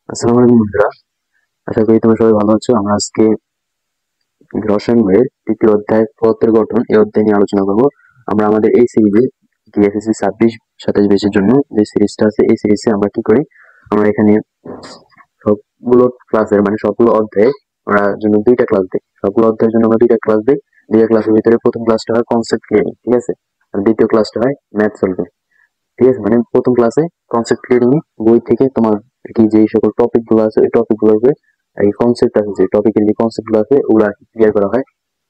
আসসালামু আলাইকুম বন্ধুরা। আশা করি তোমরা সবাই ভালো আছো। আমরা আজকে রসায়ন বইয়ের তৃতীয় অধ্যায় পদার্থের গঠন এই অধ্যায় নিয়ে আলোচনা করব। আমরা আমাদের এই সিরিজে এসএসসি 26-27 যে সিরিজটা আছে এই সিরিজে আমরা কি করি, আমরা এখানে সবগুলো ক্লাসের মানে সবগুলো অধ্যায়ে আমরা জন্য দুইটা ক্লাস দিই। সবগুলো অধ্যায়ের জন্য আমরা দুইটা ক্লাস দিই। দুইটা ক্লাসের ভিতরে প্রথম ক্লাসটা হয় কনসেপ্ট ক্লিয়ারিং, ঠিক আছে, আর দ্বিতীয় ক্লাসটা হয় ম্যাথ সলভিং। ঠিক আছে, মানে প্রথম ক্লাসে কনসেপ্ট ক্লিয়ারিং এ বই থেকে তোমার কি যে সকল টপিক গুলো আছে ওই টপিক গুলোকে এই কনসেপ্ট আছে, যে টপিকের যে কনসেপ্ট গুলো আছে ওগুলা ক্লিয়ার করা হয়।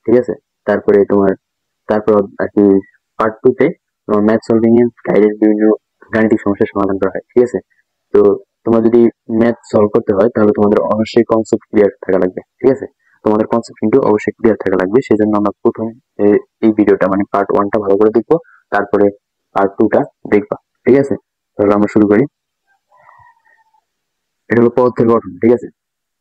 ঠিক আছে, তারপরে তোমার তারপর আর কি পার্ট টু তে তোমার ম্যাথ সলভিং এর গাইডের বিভিন্ন গাণিতিক সমস্যার সমাধান করা হয়। ঠিক আছে, তো তোমার যদি ম্যাথ সলভ করতে হয় তাহলে তোমাদের অবশ্যই কনসেপ্ট ক্লিয়ার থাকা লাগবে। ঠিক আছে, তোমাদের কনসেপ্ট কিন্তু অবশ্যই ক্লিয়ার থাকা লাগবে। সেজন্য আমরা প্রথম এই ভিডিওটা মানে পার্ট ওয়ানটা ভালো করে দেখবো, তারপরে পার্ট টুটা দেখবা। ঠিক আছে, তাহলে আমরা শুরু করি। এটা হলো পদার্থের গঠন। ঠিক আছে,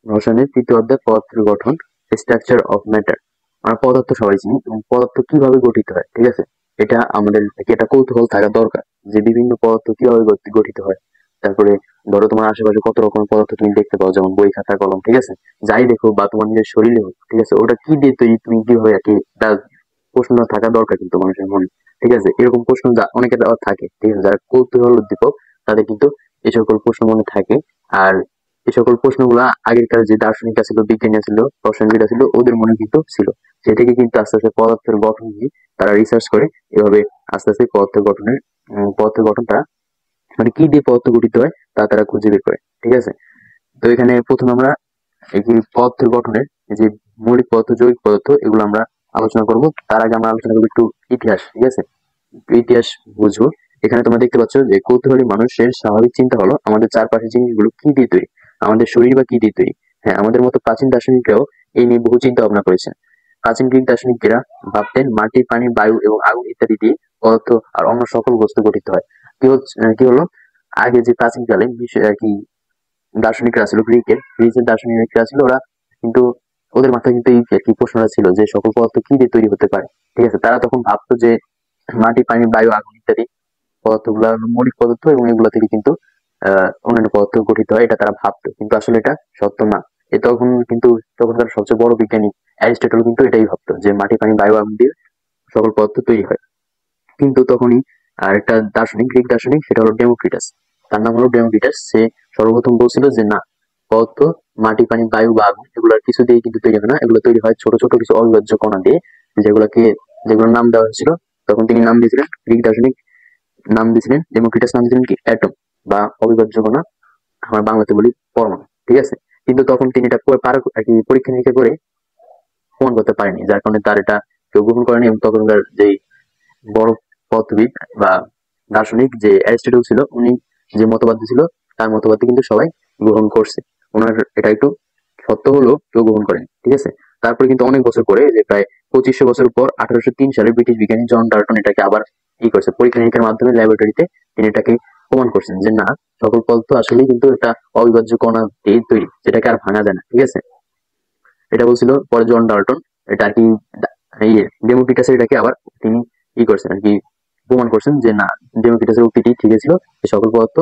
রসায়নের তৃতীয় অধ্যায় পদার্থের গঠন, স্ট্রাকচার অফ ম্যাটার। আমরা পদার্থ সবাই চিনি এবং পদার্থ কিভাবে গঠিত হয়। ঠিক আছে, এটা আমাদের থেকে একটা কৌতূহল থাকা দরকার যে বিভিন্ন পদার্থ কিভাবে গঠিত হয়। তারপরে ধরো তোমার আশেপাশে কত রকমের পদার্থ তুমি দেখতে পাও, যেমন বই খাতা কলম, ঠিক আছে, যাই দেখো বা তোমার নিজের শরীরে হোক, ঠিক আছে, ওটা কি দিয়ে তৈরি, তুমি কিভাবে আর কি, তার প্রশ্ন থাকা দরকার কিন্তু মানুষের মনে। ঠিক আছে, এরকম প্রশ্ন অনেকের দেওয়া থাকে। ঠিক আছে, যারা কৌতূহল উদ্দীপক তাদের কিন্তু এই সকল প্রশ্ন মনে থাকে। আর এই সকল প্রশ্নগুলা আগেরকার যে দার্শনিক ছিল, বিজ্ঞানী ছিল, রসায়নবিদ ছিল, ওদের মনে কিন্তু ছিল। সে থেকে কিন্তু আস্তে আস্তে পদার্থের গঠন নিয়ে তারা রিসার্চ করে। এভাবে আস্তে আস্তে পদার্থের গঠন তারা মানে কি দিয়ে পদার্থ গঠিত হয় তা তারা খুঁজে বের করে। ঠিক আছে, তো এখানে প্রথমে আমরা এই যে পদার্থের গঠনের যে মৌলিক পদার্থ, যৌগিক পদার্থ, এগুলো আমরা আলোচনা করব। তার আগে আমরা আলোচনা করবো একটু ইতিহাস। ঠিক আছে, একটু ইতিহাস বুঝবো। এখানে তোমরা দেখতে পাচ্ছ যে কৌতূহলী মানুষের স্বাভাবিক চিন্তা হলো আমাদের চারপাশের জিনিসগুলো কি দিয়ে তৈরি, আমাদের শরীর বা কি দিয়ে তৈরি। হ্যাঁ, আমাদের মতো প্রাচীন দার্শনিকরাও এই নিয়ে বহু চিন্তা ভাবনা করেছেন। প্রাচীন গ্রিক দার্শনিকেরা ভাবতেন মাটি, পানি, বায়ু এবং আগুন ইত্যাদি দিয়ে পদার্থ আর অন্য সকল বস্তু গঠিত হয়। কি হলো, আগে যে প্রাচীনকালে বিষয় আর কি দার্শনিকরা ছিল, গ্রিসের দার্শনিকরা ছিল, ওরা কিন্তু ওদের মাথায় কিন্তু এই আর কি প্রশ্নটা ছিল যে সকল পদার্থ কি দিয়ে তৈরি হতে পারে। ঠিক আছে, তারা তখন ভাবতো যে মাটি, পানি, বায়ু, আগুন ইত্যাদি পদার্থগুলো হলো মৌলিক পদার্থ এবং এগুলো থেকে কিন্তু অন্যান্য পদার্থ গঠিত হয়, এটা তারা ভাবতো, কিন্তু আসলে এটা সত্য না। তখনকার সবচেয়ে বড় বিজ্ঞানী অ্যারিস্টটল কিন্তু এটাই ভাবতো যে মাটি, পানি, বায়ু, আগুন দিয়ে সকল পদার্থ তৈরি হয়। কিন্তু তখনই আর একটা দার্শনিক, গ্রিক দার্শনিক, সেটা হলো ডেমোক্রিটাস। তার নাম হলো ডেমোক্রিটাস। সে সর্বপ্রথম বলছিল যে না, পদার্থ মাটি, পানি, বায়ু বা আগুন এগুলোর কিছু দিয়ে কিন্তু তৈরি হয় না, এগুলো তৈরি হয় ছোট ছোট কিছু অবিভাজ্য কণা দিয়ে, যেগুলোকে যেগুলোর নাম দেওয়া হয়েছিল। তখন তিনি নাম দিয়েছিলেন, গ্রিক দার্শনিক নাম দিয়েছিলেন, ডেমোক্রিটাস নাম দিয়েছিলেন কি অ্যাটম বা অবিভাজ্য কণা, আমরা বাংলাতে বলি পরমাণু। ঠিক আছে, কিন্তু তখন তিনি এটা আর কি পরীক্ষা নিরীক্ষা করে প্রমাণ করতে পারেনি, যার কারণে তার এটা কেউ গ্রহণ করেনি। এবং তখনকার যে বড় পদার্থবিদ বা দার্শনিক যে অ্যারিস্টটল ছিল, উনি যে মতবাদ ছিল তার মতবাদ কিন্তু সবাই গ্রহণ করছে। ওনার এটা একটু সত্য হলেও কেউ গ্রহণ করেনি। ঠিক আছে, তারপরে কিন্তু অনেক বছর পরে, যে প্রায় 2500 বছর পর 1803 সালে ব্রিটিশ বিজ্ঞানী জন ডাল্টন এটাকে আবার করছে পরীক্ষা নিরীক্ষার মাধ্যমে ল্যাবরেটরিতে। তিনি এটাকে প্রমাণ করছেন যে না, সকল পদার্থ আসলে কিন্তু এটা অবিভাজ্য কণা দিয়ে তৈরি, যেটাকে আর ভাঙা যায় না। ঠিক আছে, এটা বলছিল পরে জন ডাল্টন। এটা আর কি এই ডেমোক্রিটাসের এটাকে আবার তিনি করছেন আর কি, প্রমাণ করছেন যে না, ডেমোক্রিটাসের উক্তিটি ঠিক ছিল, যে সকল পদার্থ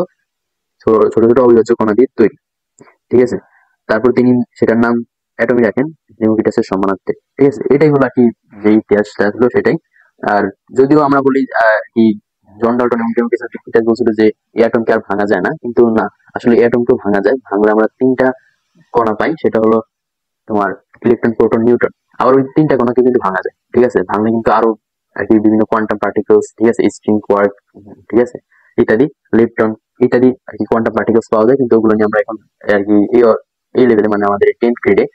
ছোট ছোট ছোট অবিভাজ্য কণা দিয়ে তৈরি। ঠিক আছে, তারপর তিনি সেটার নাম অ্যাটমি রাখেন ডেমোক্রিটাসের সম্মানার্থে। ঠিক আছে, এটাই হলো আর কি যে ইতিহাসটা ছিল সেটাই। আর যদিও আমরা বলি কি জন ডাল্টন এবং ডেমোক্রিটাস বলছিল যে এই অ্যাটমকে আর ভাঙা যায় না, কিন্তু না, আসলে অ্যাটমকেও ভাঙা যায়। ভাঙলে আমরা তিনটা কণা পাই, সেটা হলো তোমার ইলেকট্রন, প্রোটন, নিউট্রন। আবার ওই তিনটা কণাকে কিন্তু ভাঙা যায়। ঠিক আছে, ভাঙলে কিন্তু আরো আর কি বিভিন্ন কোয়ান্টাম পার্টিকেলস, ঠিক আছে, স্ট্রিং কোয়ার্ক, ঠিক আছে, ইত্যাদি, লেপটন ইত্যাদি আর কি কোয়ান্টাম পার্টিকেলস পাওয়া যায়। কিন্তু ওগুলো নিয়ে আমরা এখন আর কি এই লেভেলে মানে আমাদের 10th গ্রেডে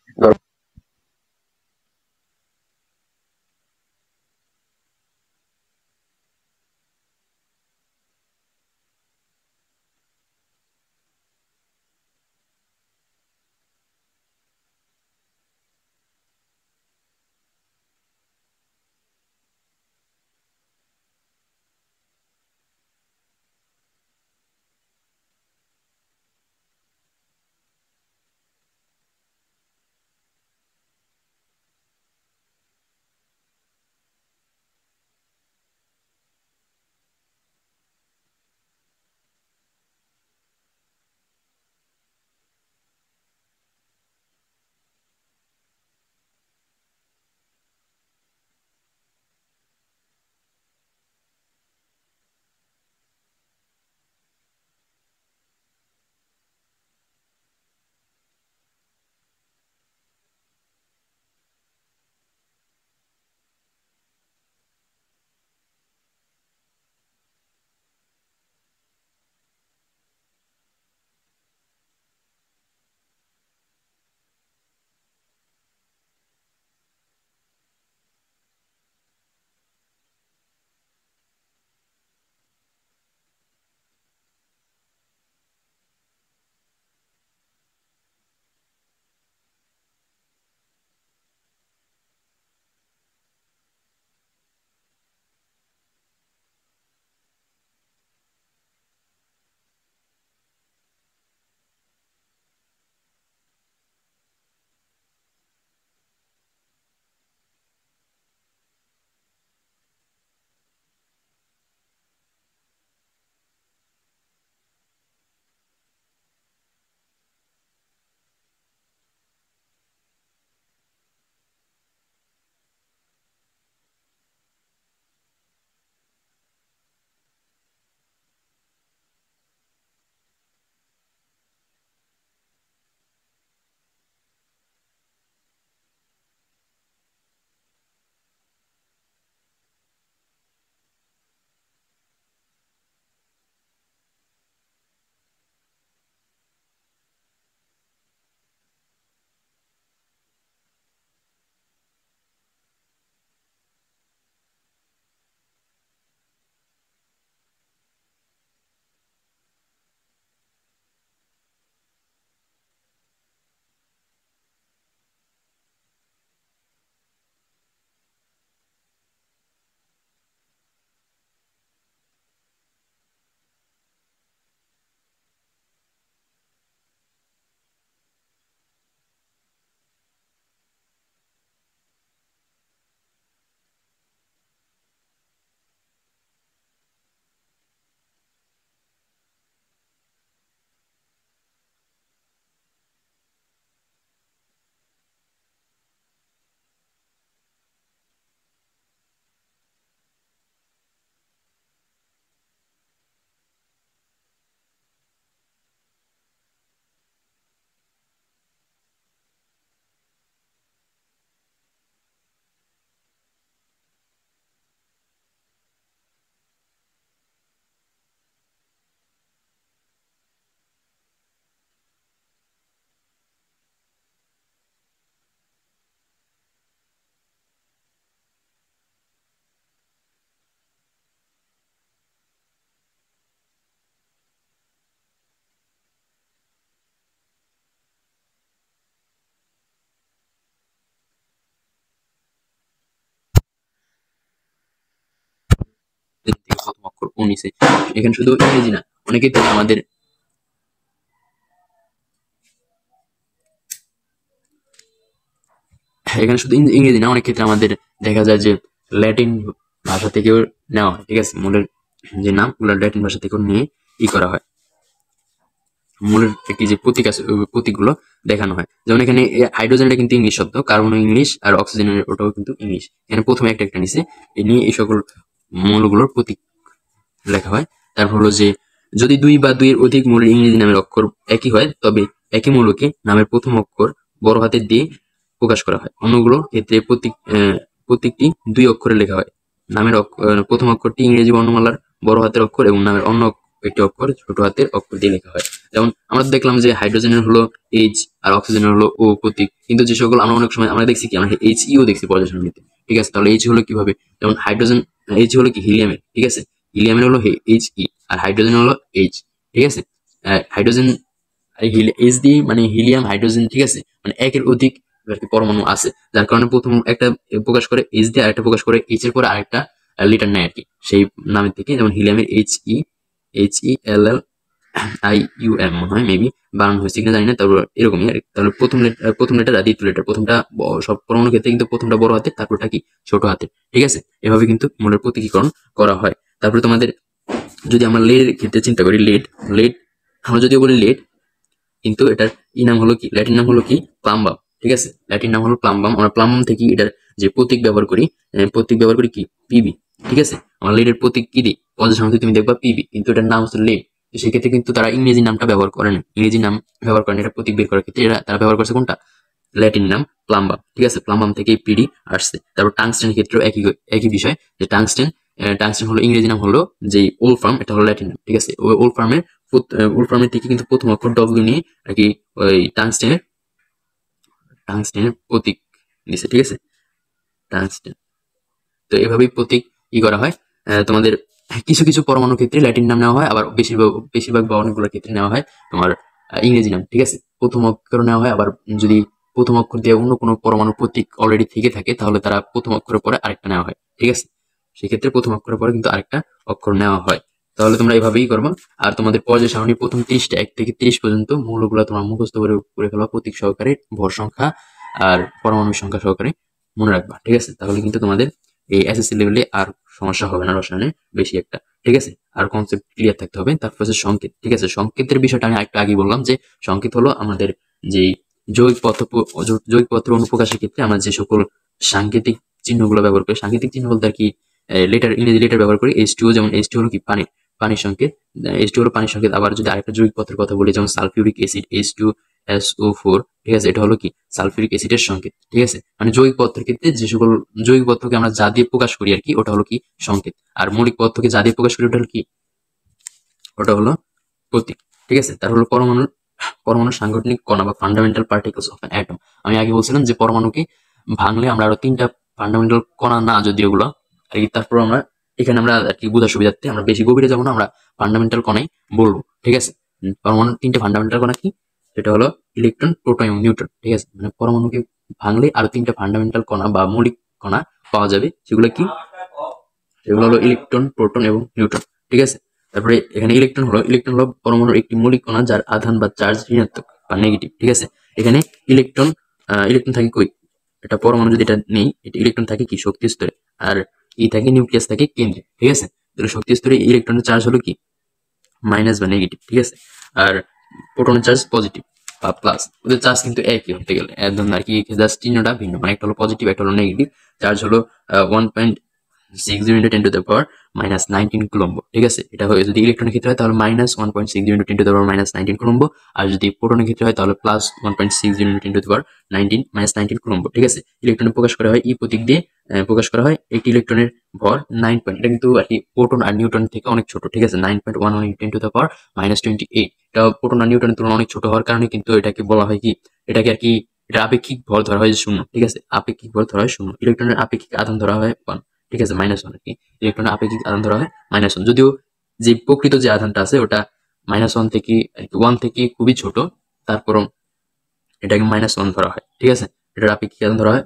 ও নিছে। এখানে শুধু ইংরেজি না, অনেক ক্ষেত্রে আমাদের এখানে শুধু ইংরেজি না, অনেক ক্ষেত্রে আমাদের দেখা যায় যে ল্যাটিন ভাষা থেকেও নেওয়া হয়। ঠিক আছে, মূলের যে নামগুলো ল্যাটিন ভাষা থেকেও নিয়ে করা হয়, মূলের একটি যে প্রতীক আছে ওই প্রতীকগুলো দেখানো হয়। যেমন এখানে হাইড্রোজেনটা কিন্তু ইংলিশ শব্দ, কার্বন ইংলিশ, আর অক্সিজেনের ওটাও কিন্তু ইংলিশ। এখানে প্রথমে একটা একটা নিচে এই নিয়ে এই সকল মৌলগুলোর প্রতীক লেখা হয়। তারপর হলো যে যদি দুই বা দুইয়ের অধিক মৌলের ইংরেজি নামের অক্ষর একই হয়, তবে একই মৌলকে নামের প্রথম অক্ষর বড় হাতের দিয়ে প্রকাশ করা হয়। অন্যগুলোর ক্ষেত্রে প্রতীকটি দুই অক্ষরে লেখা হয়। নামের প্রথম অক্ষরটি ইংরেজি বর্ণমালার বড় হাতের অক্ষর এবং নামের অন্য একটি অক্ষর ছোট হাতের অক্ষর দিয়ে লেখা হয়। যেমন আমরা দেখলাম যে হাইড্রোজেনের হলো এইচ আর অক্সিজেনের হলো ও প্রতীক, কিন্তু যে সকল আমরা অনেক সময় আমরা দেখছি কি, আমরা এইচ ইও দেখছি পর্যায় সারণীতে। ঠিক আছে, তাহলে এইচ হলো কিভাবে, যেমন হাইড্রোজেন এইচ হলো কি হিলিয়ামের। ঠিক আছে, হিলিয়ামের হলো এইচ ই আর হাইড্রোজেন হলো এইচ। ঠিক আছে, হাইড্রোজেন এইচ দিয়ে মানে হিলিয়াম হাইড্রোজেন। ঠিক আছে, মানে একের অধিক পরমাণু আছে, যার কারণে প্রথম একটা প্রকাশ করে এইচ দিয়ে, আরেকটা প্রকাশ করে এইচ এর পরে আরেকটা লিটার নেয় আর কি সেই নামের থেকে। যেমন হিলিয়ামের HELL IUM মনে হয়, মেবি বানানো হয়েছে কিনা জানি না, তারপর এরকমই আর কি। তাহলে প্রথম লেটার আর দ্বিতীয় লেটার, প্রথমটা সব পরমাণুর ক্ষেত্রে কিন্তু প্রথমটা বড় হাতের, তারপরটা কি ছোট হাতের। ঠিক আছে, এভাবে কিন্তু মূলের প্রতীকীকরণ করা হয়। তারপরে তোমাদের যদি আমরা লেড ক্ষেত্রে চিন্তা করি, লেড লেড আমরা যদিও বলি লেড, কিন্তু এটার নাম হলো কি, ল্যাটিন নাম হলো কি প্লাম্বাম। ঠিক আছে, ল্যাটিন নাম হলো প্লাম্বাম। আমরা প্লাম্বাম থেকে এটার যে প্রতীক ব্যবহার করি, কি পিবি। ঠিক আছে, আমরা লেডের প্রতীক কি দিই, পদের সামনে তুমি দেখবা পিবি, কিন্তু এটার নাম হচ্ছে লেড। তো সেক্ষেত্রে কিন্তু তারা ইংরেজি নামটা ব্যবহার করেন, ইংরেজি নাম ব্যবহার করেন এটা প্রতীক বের করার ক্ষেত্রে। তারা ব্যবহার করছে কোনটা, ল্যাটিন নাম প্লাম্বাম। ঠিক আছে, প্লাম্বাম থেকে পিডি আসছে। তারপর টাংস্টেন ক্ষেত্রেও একই একই বিষয়, যে টাংস্টেন হলো ইংরেজি নাম হলো যে ওলফ্রাম, এটা হলো ল্যাটিন নাম। ঠিক আছে, ওই ওলফ্রামের থেকে কিন্তু প্রথম অক্ষর ডব্লিউ নিয়ে আর কি ওই টাংস্টেনের প্রতীক দিছে। ঠিক আছে, টাংস্টেন। তো এভাবেই প্রতীক করা হয়। তোমাদের কিছু কিছু পরমাণুর ক্ষেত্রে ল্যাটিন নাম নেওয়া হয়, আবার বেশিরভাগ বা অনেকগুলোর ক্ষেত্রে নেওয়া হয় তোমার ইংরেজি নাম। ঠিক আছে, প্রথম অক্ষর নেওয়া হয়, আবার যদি প্রথম অক্ষর দিয়ে অন্য কোনো পরমাণুর প্রতীক অলরেডি থেকে থাকে, তাহলে তারা প্রথম অক্ষরের পরে আরেকটা নেওয়া হয়। ঠিক আছে, সেক্ষেত্রে প্রথম অক্ষরের পরে কিন্তু আরেকটা অক্ষর নেওয়া হয়। তাহলে তোমরা এভাবেই করবা। আর তোমাদের পর্যায় সারণী প্রথম 30টা 1 থেকে 30 পর্যন্ত মৌলগুলো তোমার মুখস্থ করে ফেলবা, প্রতীক সহকারে, ভর সংখ্যা আর পরমাণু সংখ্যা সহকারে মনে রাখবা। ঠিক আছে, তাহলে কিন্তু তোমাদের এই এসএসসি লেভেলে আর সমস্যা হবে না রসায়নে বেশি একটা। ঠিক আছে, আর কনসেপ্ট ক্লিয়ার থাকতে হবে। তারপর হচ্ছে সংকেত। ঠিক আছে, সংকেতের বিষয়টা আমি একটু আগে বললাম যে সংকেত হলো আমাদের যে যৌগিক পদার্থের অনুপ্রকাশের ক্ষেত্রে আমরা যে সকল সাংকেতিক চিহ্নগুলো ব্যবহার করি। সাংকেতিক চিহ্ন বলতে আর কি লেটার, ইংরেজি লেটার ব্যবহার করি। H2O, যেমন H2 হলো কি পানির সংকেত, H2 হলো পানির সংকেত। আবার যদি আরেকটা যৌগিক পদার্থের কথা বলি, যেমন সালফিউরিক অ্যাসিড H2SO4। ঠিক আছে, এটা হলো কি সালফিউরিক অ্যাসিডের সংকেত। ঠিক আছে, মানে যৌগিক পদার্থের ক্ষেত্রে যে সকল যৌগিক পদার্থকে আমরা যা দিয়ে প্রকাশ করি আর কি, ওটা হলো কি সংকেত। আর মৌলিক পদার্থকে যা দিয়ে প্রকাশ করি ওটা হলো কি, ওটা হলো প্রতীক। ঠিক আছে, তার হলো পরমাণুর সাংগঠনিক কণা বা fundamental particles of an atom. আমি আগে বলছিলাম যে পরমাণুকে ভাঙলে আমরা আরো 3টা ফান্ডামেন্টাল কণা না যদি ওগুলো আর কি, তারপর আমরা এখানে আমরা আর কি বোঝার সুবিধার্থে আমরা বেশি গভীরে যাবো না, আমরা ফান্ডামেন্টাল কণাই বলবো। ঠিক আছে, পরমাণুর 3টে ফান্ডামেন্টাল কণা কি, সেটা হলো ইলেকট্রন, প্রোটন এবং নিউট্রন। ঠিক আছে, মানে পরমাণুকে ভাঙলে আরো 3টা ফান্ডামেন্টাল কণা বা মৌলিক কণা পাওয়া যাবে। সেগুলো কি, সেগুলো হলো ইলেকট্রন, প্রোটন এবং নিউট্রন। ঠিক আছে, তারপরে এখানে ইলেকট্রন হলো পরমাণুর একটি মৌলিক কণা যার আধান বা চার্জ ঋণাত্মক বা নেগেটিভ। ঠিক আছে, এখানে ইলেকট্রন ইলেকট্রন থাকে কই, এটা পরমাণু যদি এটা নেই, এটা ইলেকট্রন থাকে কি শক্তি স্তরে, আর থাকে নিউক্লিয়াস থাকে কেন্দ্রে। ঠিক আছে, তাহলে শক্তি স্তরে ইলেকট্রনের চার্জ হলো কি মাইনাস বা নেগেটিভ। ঠিক আছে, আর প্রোটনের চার্জ পজিটিভ বা প্লাস। ওদের চার্জ কিন্তু একই হতে গেলে একদম আর কি, জাস্ট চিহ্নটা ভিন্ন, মানে একটা হলো পজিটিভ, একটা হলো নেগেটিভ। চার্জ হলো 1.60 into 10 to the power -19 coulomb. ঠিক আছে, এটা হয় যদি ইলেকট্রনের ক্ষেত্রে হয় তাহলে -1.60 into 10 to the power -19 coulomb, আর যদি প্রোটনের ক্ষেত্রে হয় তাহলে +1.60 into 10 to the power -19 coulomb. ঠিক আছে, ইলেকট্রন প্রকাশ করা হয় ই প্রতীক দিয়ে প্রকাশ করা হয়। একটি ইলেকট্রনের ভর 9 পয়েন্ট, এটা কিন্তু আর কি প্রোটন আর নিউট্রন থেকে অনেক ছোট। ঠিক আছে, 9.11 into 10 to the power -28। এটা প্রোটন আর নিউট্রনের তুলনায় অনেক ছোট হওয়ার কারণে কিন্তু এটাকে বলা হয় কি, এটাকে আর কি এটা আপেক্ষিক ভর ধরা হয় 0। ঠিক আছে, আপেক্ষিক ভর ধরা হয় 0। ইলেকট্রনের আপেক্ষিক আধান ধরা হয় 1। ঠিক আছে, -1 আর কি, ইলেকট্রনের আপেক্ষিক আধান ধরা হয় -1। যদিও যে প্রকৃত যে আধানটা আছে ওটা -1 থেকে 1 থেকে খুবই ছোট, তারপরও এটাকে -1 ধরা হয়। ঠিক আছে, এটার আপেক্ষিক আধান ধরা হয়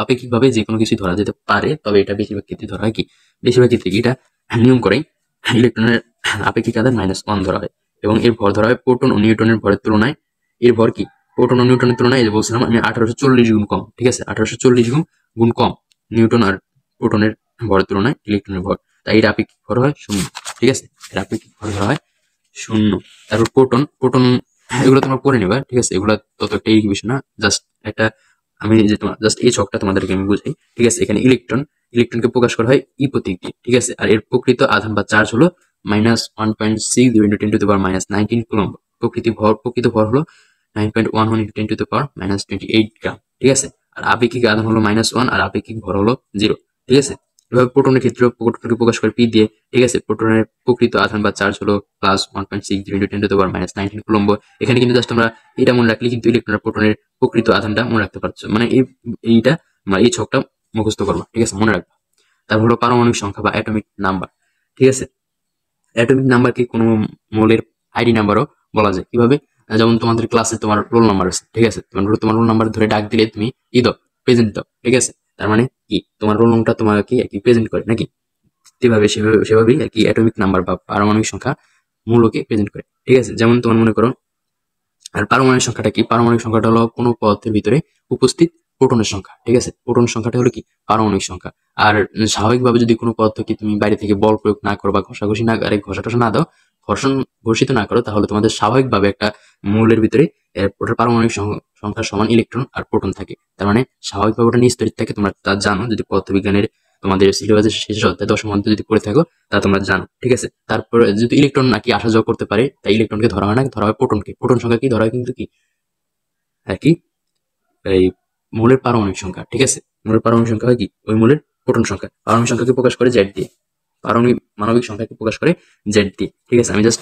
আপেক্ষিকভাবে যে কোনো কিছু ধরা যেতে পারে, তবে এটা বেশিরভাগ ক্ষেত্রে ধরা হয় কি, বেশিরভাগ ক্ষেত্রে এটা নিয়ম করে ইলেকট্রনের আপেক্ষিক আধান -1 ধরা হয় এবং এর ভর ধরা হয় প্রোটন ও নিউট্রনের ভরের তুলনায়। এর ভর কি প্রোটন ও নিউট্রনের তুলনায়, এই যে বলছিলাম আমি 1840 গুণ কম, ঠিক আছে, 1840 গুণ কম নিউটন আর প্রোটনের ভরের তুলনায় ইলেকট্রনের ভর, তাই এর আপেক্ষিক ভর হয় 0, ঠিক আছে, এর আপেক্ষিক ভর ধরা হয় 0। তারপর প্রোটন প্রোটন এগুলো তোমরা পড়ে নিবা, ঠিক আছে, এগুলো তত একটা এই বিষয় না, জাস্ট একটা আমি যে তোমার জাস্ট এই ছকটা তোমাদেরকে আমি বুঝাই, ঠিক আছে। এখানে ইলেকট্রনকে প্রকাশ করা হয় ই প্রতীক দিয়ে, ঠিক আছে, আর এর প্রকৃত আধান বা চার্জ হলো -1.6 × 10⁻19 কুলম্ব। প্রকৃত ভর হলো 9.11 × 10⁻28 গ্রাম, ঠিক আছে। আর আপেক্ষিক আধান হলো -1 আর আপেক্ষিক ভর হলো 0, ঠিক আছে। এভাবে প্রোটনের ক্ষেত্রে প্রোটনকে প্রকাশ করে পি দিয়ে, ঠিক আছে। প্রোটনের প্রকৃত আধান বা চার্জ হলো +1.6 × 10⁻19 কুলম্ব। এখানে কিন্তু জাস্ট আমরা এটা মনে রাখলে কিন্তু ইলেকট্রন আর প্রোটনের প্রকৃত আধানটা মনে রাখতে পারছো, মানে এইটা এই ছকটা মুখস্থ করবা, ঠিক আছে, মনে রাখবা। তারপর হলো পারমাণবিক সংখ্যা বা অ্যাটমিক নাম্বার, ঠিক আছে। অ্যাটমিক নাম্বারকে কোনো মৌলের আইডি নাম্বারও বলা যায়। কিভাবে? যেমন তোমাদের ক্লাসে তোমার রোল নাম্বার আছে, ঠিক আছে, তোমার রোল নাম্বার ধরে ডাক দিলে তুমি ই দাও, প্রেজেন্ট দাও, ঠিক আছে। তার মানে কি তোমার রোল নাম্বারটা তোমাকে আর কি প্রেজেন্ট করে নাকি, সেভাবেই আর কি অ্যাটমিক নাম্বার বা পারমাণবিক সংখ্যা মূলকে প্রেজেন্ট করে, ঠিক আছে। যেমন তোমার মনে করো, আর পারমাণবিক সংখ্যাটা কি? পারমাণবিক সংখ্যাটা হলো কোনো পদার্থের ভিতরে উপস্থিত প্রোটনের সংখ্যা, ঠিক আছে। প্রোটনের সংখ্যাটা হলো কি পারমাণবিক সংখ্যা। আর স্বাভাবিকভাবে যদি কোনো পদার্থকে তুমি বাইরে থেকে বল প্রয়োগ না করো বা ঘষাঘষি না আরে ঘষা টষা না দাও, ঘর্ষিত না করো, তাহলে তোমাদের স্বাভাবিকভাবে একটা মৌলের ভিতরে ওটার পারমাণবিক সংখ্যা সমান ইলেকট্রন আর প্রোটন থাকে। তার মানে স্বাভাবিকভাবে ওটা নিস্তরিত থাকে, তোমরা তা জানো যদি পদার্থবিজ্ঞানের তোমাদের সিলেবাসের শেষ অধ্যায় 10ম অধ্যায় যদি পড়ে থাকো তা তোমরা জানো, ঠিক আছে। তারপরে যদি ইলেকট্রন নাকি আসা যাওয়া করতে পারে, তাই ইলেকট্রনকে ধরা হয় না, ধরা হয় প্রোটনকে। প্রোটন সংখ্যা কি ধরা হয় কিন্তু কি আর কি এই মৌলের পারমাণবিক সংখ্যা, ঠিক আছে। মৌলের পারমাণবিক সংখ্যা হয় কি ওই মৌলের প্রোটন সংখ্যা। পারমাণবিক সংখ্যাকে প্রকাশ করে জেড দিয়ে, মানবিক সংখ্যাকে প্রকাশ করে জেড দিয়ে, ঠিক আছে। আমি জাস্ট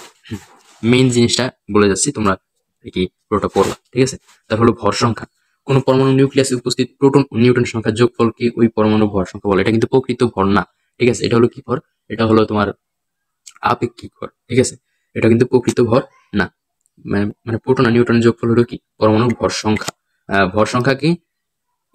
মেইন জিনিসটা বলে যাচ্ছি, তোমরা কি পুরোটা পড়বা, ঠিক আছে। তারপর হলো ভর সংখ্যা। কোন পরমাণু নিউক্লিয়াসে উপস্থিত প্রোটন ও নিউট্রন সংখ্যার যোগফলকে ওই পরমাণু ভর সংখ্যা বলে। এটা কিন্তু প্রকৃত ভর না, ঠিক আছে। এটা হলো কি ভর? এটা হলো তোমার আপেক্ষিক ভর, ঠিক আছে। এটা কিন্তু প্রকৃত ভর না। মানে প্রোটন আর নিউট্রনের যোগফল হলো কি পরমাণুর ভর সংখ্যা। ভর সংখ্যাকে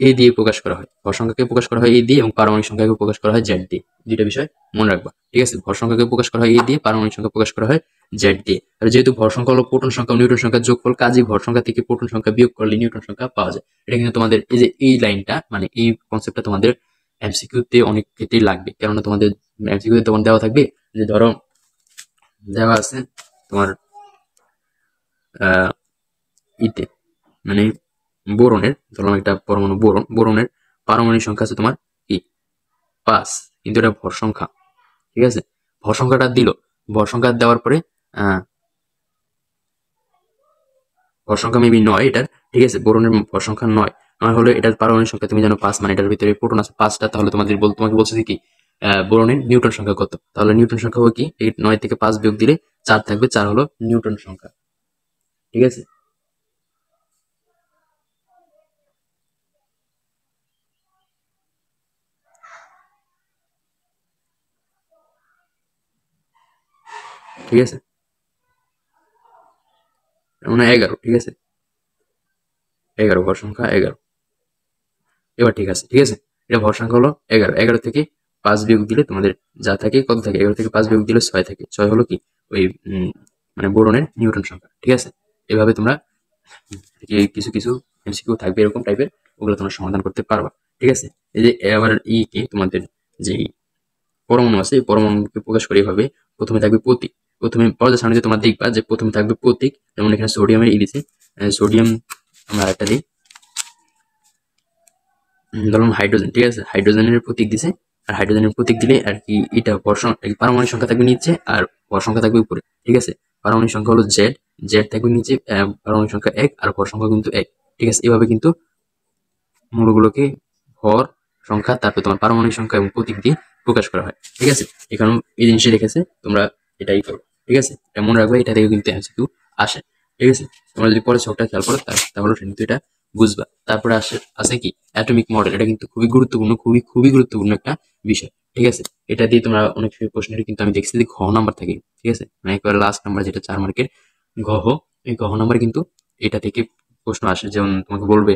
এ দিয়ে প্রকাশ করা হয়, ভর সংখ্যাকে প্রকাশ করা হয় এ দিয়ে, এবং পারমাণবিক সংখ্যাকে প্রকাশ করা হয় জেড দিয়ে। দুইটা বিষয় মনে রাখবা, ঠিক আছে। ভর সংখ্যাকে প্রকাশ করা হয় এ দিয়ে, পারমাণবিক সংখ্যা প্রকাশ করা হয় জেড দিয়ে। আর যেহেতু ভর সংখ্যা হলো প্রোটন সংখ্যা ও নিউট্রন সংখ্যার যোগফল, কাজেই ভর সংখ্যা থেকে প্রোটন সংখ্যা বিয়োগ করলে নিউট্রন সংখ্যা পাওয়া যায়। এটা কিন্তু তোমাদের এই যে এই লাইনটা, মানে এই কনসেপ্টটা তোমাদের এমসিকিউ তে অনেক ক্ষেত্রেই লাগবে, কেননা তোমাদের এমসিকিউ তে তখন দেওয়া থাকবে যে ধরো দেওয়া আছে তোমার ইতে, মানে বোরনের, ধরলাম একটা পরমাণু বোরনের পারমাণবিক সংখ্যা আছে তোমার কি 5, কিন্তু এটা ভর সংখ্যা, ঠিক আছে। ভর সংখ্যাটা দিল, ভর সংখ্যা দেওয়ার পরে ভর সংখ্যা মেবি 9 এটার, ঠিক আছে। বোরনের ভর সংখ্যা 9 হলে এটার পারমাণবিক সংখ্যা তুমি জানো 5, মানে এটার ভিতরে প্রোটন আছে 5টা। তাহলে তোমাকে বলছে কি বোরনের নিউটন সংখ্যা কত, তাহলে নিউটন সংখ্যা হবে কি এই 9 থেকে 5 বিয়োগ দিলে 4 থাকবে, 4 হলো নিউটন সংখ্যা, ঠিক আছে। ঠিক আছে, মানে 11, ঠিক আছে, 11 ভর সংখ্যা 11। এবার ঠিক আছে, ঠিক আছে। এটা ভর সংখ্যা হলো 11, 11 থেকে 5 বিয়োগ দিলে তোমাদের যা থাকে কত থাকে, 11 থেকে 5 বিয়োগ দিলে 6 থাকে, 6 হলো কি ওই মানে বোরনের নিউটন সংখ্যা, ঠিক আছে। এভাবে তোমরা কিছু কিছু এমসিকিউ থাকবে এরকম টাইপের, ওগুলো তোমরা সমাধান করতে পারবা, ঠিক আছে। এই যে আবার কি তোমাদের যে পরমাণু আছে, এই পরমাণুকে প্রকাশ করে এভাবে প্রথমে থাকবে প্রতীক। প্রথমে পর্যায় সারণীতে তোমরা দেখবা যে প্রথমে থাকবে প্রতীক, যেমন এখানে সোডিয়ামের দিছে, সোডিয়াম আমরা একটা দিই, ধরুন হাইড্রোজেন, ঠিক আছে, হাইড্রোজেনের প্রতীক দিছে। আর হাইড্রোজেনের প্রতীক দিলে আর কি এটা পারমাণবিক সংখ্যা থাকবে নিচে আর ভর সংখ্যা থাকবে উপরে, ঠিক আছে। পারমাণবিক সংখ্যা হলো জেড, জেড থাকবে নিচে, পারমাণবিক সংখ্যা 1 আর ভর সংখ্যা কিন্তু 1, ঠিক আছে। এভাবে কিন্তু মৌলগুলোকে ভর সংখ্যা, তারপর তোমার পারমাণবিক সংখ্যা এবং প্রতীক দিয়ে প্রকাশ করা হয়, ঠিক আছে। এখানেও এই জিনিসটা রেখেছে, তোমরা এটাই করো, ঠিক আছে। এটা মনে রাখবে, এটা থেকে কিন্তু এমসিকিউ আসে, ঠিক আছে। তোমরা যদি পরে ছকটা খেয়াল করো তাহলে কিন্তু এটা বুঝবা। তারপরে আছে কি অ্যাটমিক মডেল। এটা কিন্তু খুবই গুরুত্বপূর্ণ, খুবই গুরুত্বপূর্ণ একটা বিষয়, ঠিক আছে। এটা দিয়ে তোমরা অনেক প্রশ্নের কিন্তু আমি দেখছি যে ঘ নাম্বার থাকে, ঠিক আছে, মানে একবারে লাস্ট নাম্বার যেটা 4 মার্কের ঘ, এই ঘ নাম্বার কিন্তু এটা থেকে প্রশ্ন আসে। যেমন তোমাকে বলবে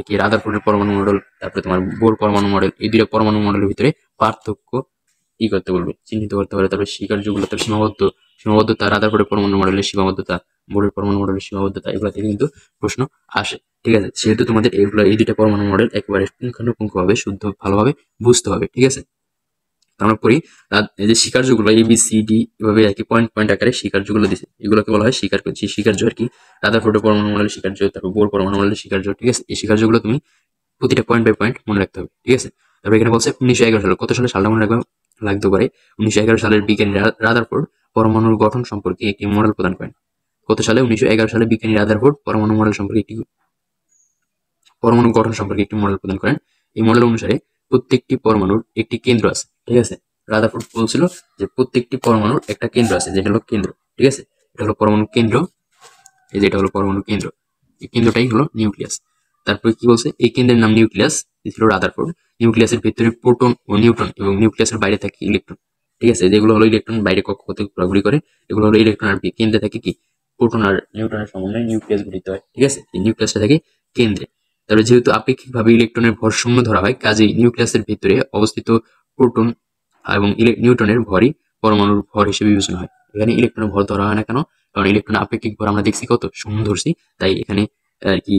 কি রাদারফোর্ডের পরমাণু মডেল, তারপরে তোমার বোর পরমাণু মডেল, এই দুটো পরমাণু মডেলের ভিতরে পার্থক্য করতে বলবে, চিহ্নিত করতে পারে। তারপরে স্বীকার্যগুলো, তার সীমাবদ্ধতা, রাদারফোর্ডের পরমাণু মডেলের সীমাবদ্ধতা, বোরের পরমাণু মডেলের সীমাবদ্ধতা, এগুলো থেকে কিন্তু প্রশ্ন আসে। ঠিক আছে, সেহেতু তোমাদের এই দুইটা পরমাণু মডেল একেবারে পুঙ্খানুপুঙ্খভাবে শুদ্ধ ভালোভাবে বুঝতে হবে। ঠিক আছে, আমরা পড়ি এই যে স্বীকার্যগুলো ABCD এভাবে আর কি পয়েন্ট পয়েন্ট আকারে স্বীকার্যগুলো দিছে, এগুলোকে বলা হয় স্বীকার্য আর কি। রাদারফোর্ডের পরমাণু মডেলের স্বীকার্য, তারপর বোর পরমাণু মডেলের স্বীকার্য। ঠিক আছে, এই স্বীকার্যগুলো তুমি প্রতিটা পয়েন্ট বাই পয়েন্ট মনে রাখতে হবে। ঠিক আছে, তারপর এখানে বলছে 1911 সালে, কত সালে সালটা মনে রাখবে লাগতে পারে। 1911 সালের বিজ্ঞানী রাদারফোর্ড পরমাণুর গঠন সম্পর্কে একটি মডেল প্রদান করেন। কত সালে? 1911 সালে বিজ্ঞানী রাদারফোর্ড পরমাণু গঠন সম্পর্কে একটি মডেল প্রদান করেন। এই মডেল অনুসারে প্রত্যেকটি পরমাণুর একটি কেন্দ্র আছে। ঠিক আছে, রাদারফোর্ড বলছিল যে প্রত্যেকটি পরমাণুর একটা কেন্দ্র আছে, যেটা হলো কেন্দ্র। ঠিক আছে, এটা হলো পরমাণু কেন্দ্র, এই যেটা হলো পরমাণু কেন্দ্র, এই কেন্দ্রটাই হলো নিউক্লিয়াস। তারপরে কি বলছে? এই কেন্দ্রের নাম নিউক্লিয়াস, ছিল রাদারফোর্ড। নিউক্লিয়াসের ভিতরে প্রোটন ও নিউট্রন এবং নিউক্লিয়াসের বাইরে থাকে ইলেকট্রন। ঠিক আছে, যেগুলো হলো ইলেকট্রন বাইরে কক্ষপথে ঘোরাঘুরি করে, এগুলো হলো ইলেকট্রন। আর কেন্দ্রে থাকে কি? প্রোটন আর নিউট্রনের সমন্বয়ে নিউক্লিয়াস গঠিত হয়। ঠিক আছে, এই নিউক্লিয়াসটা থাকে কেন্দ্রে। তারপরে যেহেতু আপেক্ষিকভাবে ইলেকট্রনের ভর শূন্য ধরা হয়, কাজেই নিউক্লিয়াসের ভিতরে অবস্থিত প্রোটন এবং নিউট্রনের ভরই পরমাণুর ভর হিসেবে বিবেচনা হয়। এখানে ইলেকট্রনের ভর ধরা হয় না কেন? কারণ ইলেকট্রনের আপেক্ষিক ভর আমরা দেখছি কত শূন্য ধরছি, তাই এখানে আর কি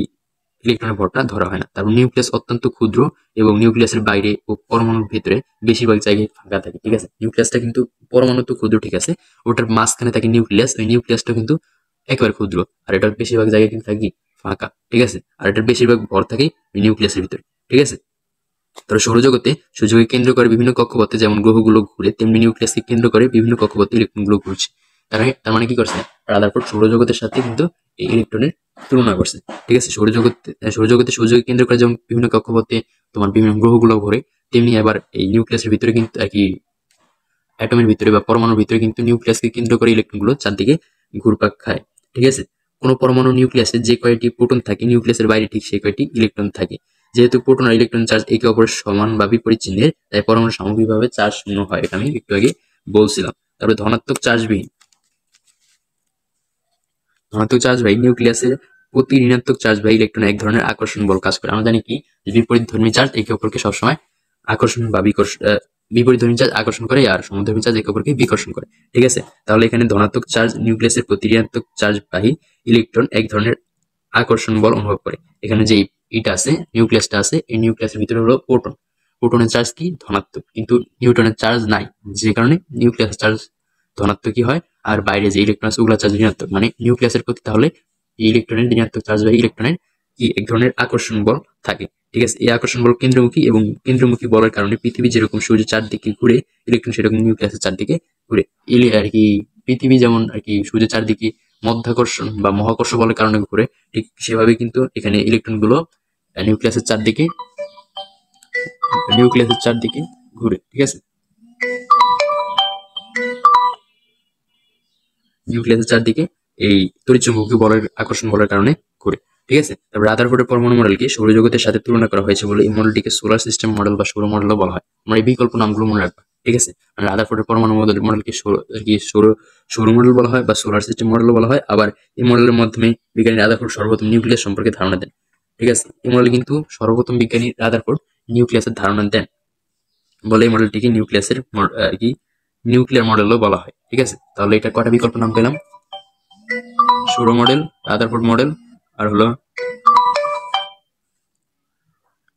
ইলেকট্রনের ভরটা ধরা হয় না। তারপর নিউক্লিয়াস অত্যন্ত ক্ষুদ্র এবং নিউক্লিয়াসের বাইরে ও পরমাণুর ভিতরে বেশিরভাগ জায়গায় ফাঁকা থাকে। ঠিক আছে, নিউক্লিয়াসটা কিন্তু পরমাণু তো ক্ষুদ্র, ঠিক আছে, ওটার মাঝখানে থাকে নিউক্লিয়াস, ওই নিউক্লিয়াসটা কিন্তু একেবারে ক্ষুদ্র, আর এটার বেশিরভাগ জায়গায় কিন্তু থাকে ফাঁকা। ঠিক আছে, আর এটার বেশিরভাগ ভর থাকে নিউক্লিয়াসের ভিতরে। ঠিক আছে, তবে সৌরজগৎকে কেন্দ্র করে বিভিন্ন কক্ষপথে যেমন গ্রহগুলো ঘুরে, তেমনি নিউক্লিয়াসকে কেন্দ্র করে বিভিন্ন কক্ষপথে ইলেকট্রনগুলো ঘুরছে। তার মানে কি করছে? রাদারফোর্ড সৌরজগতের সাথে কিন্তু এই ইলেকট্রনের তুলনা করছে। ঠিক আছে, সৌরজগৎকে কেন্দ্র করে যেমন বিভিন্ন কক্ষপথে তোমার বিভিন্ন গ্রহগুলো ঘুরে, তেমনি আবার এই নিউক্লিয়াসের ভিতরে কিন্তু আর কি অ্যাটমের ভিতরে বা পরমাণুর ভিতরে কিন্তু নিউক্লিয়াসকে কেন্দ্র করে ইলেকট্রনগুলো চারদিকে ঘুরপাক খায়। ঠিক আছে, কোনো পরমাণু নিউক্লিয়াসে যে কয়টি প্রোটন থাকে, নিউক্লিয়াসের বাইরে ঠিক সেই কয়টি ইলেকট্রন থাকে। যেহেতু প্রোটন আর ইলেকট্রন চার্জ একে অপরের সমান বা বিপরীত চিহ্নের, তাই পরমাণু সামগ্রিকভাবে চার্জ শূন্য হয়। এটা আমি একটু আগে বলছিলাম। তারপরে ধনাত্মক চার্জবিহীন নিউক্লিয়াসের প্রতি ঋণাত্মক চার্জবাহী ইলেকট্রন এক ধরনের আকর্ষণ বল কাজ করে। আমরা জানি কি, যে বিপরীত ধর্মী চার্জ একে অপরকে সবসময় আকর্ষণ বা বিপরীত ধর্মী চার্জ আকর্ষণ করে, আর সমধর্মী চার্জ একে অপরকে বিকর্ষণ করে। ঠিক আছে, তাহলে এখানে ধনাত্মক চার্জ নিউক্লিয়াসের প্রতি ঋণাত্মক চার্জবাহী ইলেকট্রন এক ধরনের আকর্ষণ বল অনুভব করে। এখানে যে এটা আছে, নিউক্লিয়াসটা আছে, এই নিউক্লিয়াসের ভিতরে হলো প্রোটন। প্রোটনের চার্জ কি? ধনাত্মক, কিন্তু নিউট্রনের চার্জ নাই, যে কারণে নিউক্লিয়াস চার্জ ধনাত্মকই হয়, আর বাইরে যে ইলেকট্রন আছে ওগুলা চার্জ ঋণাত্মক। মানে নিউক্লিয়াসের প্রতি তাহলে এই ইলেকট্রনের ঋণাত্মক চার্জবাহী ইলেকট্রনের কি এক ধরনের আকর্ষণ বল থাকে। ঠিক আছে, এই আকর্ষণ বল কেন্দ্রমুখী, এবং কেন্দ্রমুখী বলের কারণে পৃথিবী যেরকম সূর্যের চারদিকে ঘুরে, ইলেকট্রন সেরকম নিউক্লিয়াসের চারদিকে ঘুরে। আর কি পৃথিবী যেমন আর কি সূর্যের চারদিকে মধ্যাকর্ষণ বা মহাকর্ষ বলের কারণে ঘুরে, ঠিক সেভাবে কিন্তু এখানে ইলেকট্রনগুলো নিউক্লিয়াসের চারদিকে ঘুরে। ঠিক আছে, নিউক্লিয়াসের চারদিকে এই তড়িৎচুম্বকীয় বলের আকর্ষণ বলের কারণে ঘুরে। ঠিক আছে, তারপর রাদারফোর্ডের পরমাণু মডেলকে সৌরজগতের সাথে তুলনা করা হয়েছে বলে এই মডেলটিকে সোলার সিস্টেম মডেল বা সৌর মডেলও বলা হয়। আমরা এই বিকল্প নামগুলো মনে রাখবো। ঠিক আছে, রাদারফোর্ডের পরমাণু মডেলকে সৌর মডেল বলা হয় বা সোলার সিস্টেম মডেলও বলা হয়। আবার এই মডেলের মাধ্যমে বিজ্ঞানী রাদারফোর্ড সর্বপ্রথম নিউক্লিয়াস সম্পর্কে ধারণা দেন। ঠিক আছে, এই মডেলে কিন্তু সর্বপ্রথম বিজ্ঞানী রাদারফোর্ড নিউক্লিয়াসের ধারণা দেন বলে এই মডেলটিকে নিউক্লিয়ার মডেলও বলা হয়। ঠিক আছে, তাহলে এটা কয়টা বিকল্প নাম পেলাম? সৌর মডেল, রাদারফোর্ড মডেল, আর হলো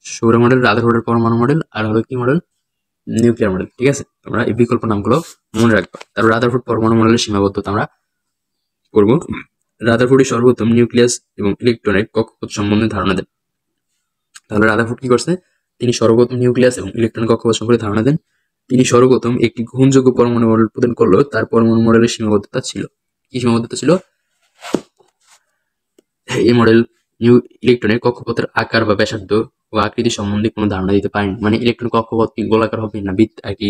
সৌর মডেল, রাদারফোর্ডের পরমাণু মডেল, আর হলো কি মডেল? Nuclear model. ঠিক আছে, আমরা এই বিকল্প নামগুলো মনে রাখবো। তারপর রাদারফোর্ড পরমাণু মডেলের সীমাবদ্ধতা আমরা করবো। রাদারফোর্ডই সর্বপ্রথম নিউক্লিয়াস এবং ইলেকট্রনের কক্ষপথ সম্বন্ধে ধারণা দেন। তাহলে রাদারফোর্ড কি করছে? তিনি সর্বপ্রথম নিউক্লিয়াস এবং ইলেকট্রন কক্ষপথ সম্পর্কে ধারণা দেন। তিনি সর্বপ্রথম একটি গ্রহণযোগ্য পরমাণু মডেল প্রদান করলেও তার পরমাণু মডেলের সীমাবদ্ধতা ছিল। কি সীমাবদ্ধতা ছিল? এই মডেল ইলেকট্রনের কক্ষপথের আকার বা ব্যাসার্ধ ও আকৃতি সম্বন্ধে কোনো ধারণা দিতে পারেনি। মানে ইলেকট্রন কক্ষপথ কি গোলাকার হবে না বৃত্ত আর কি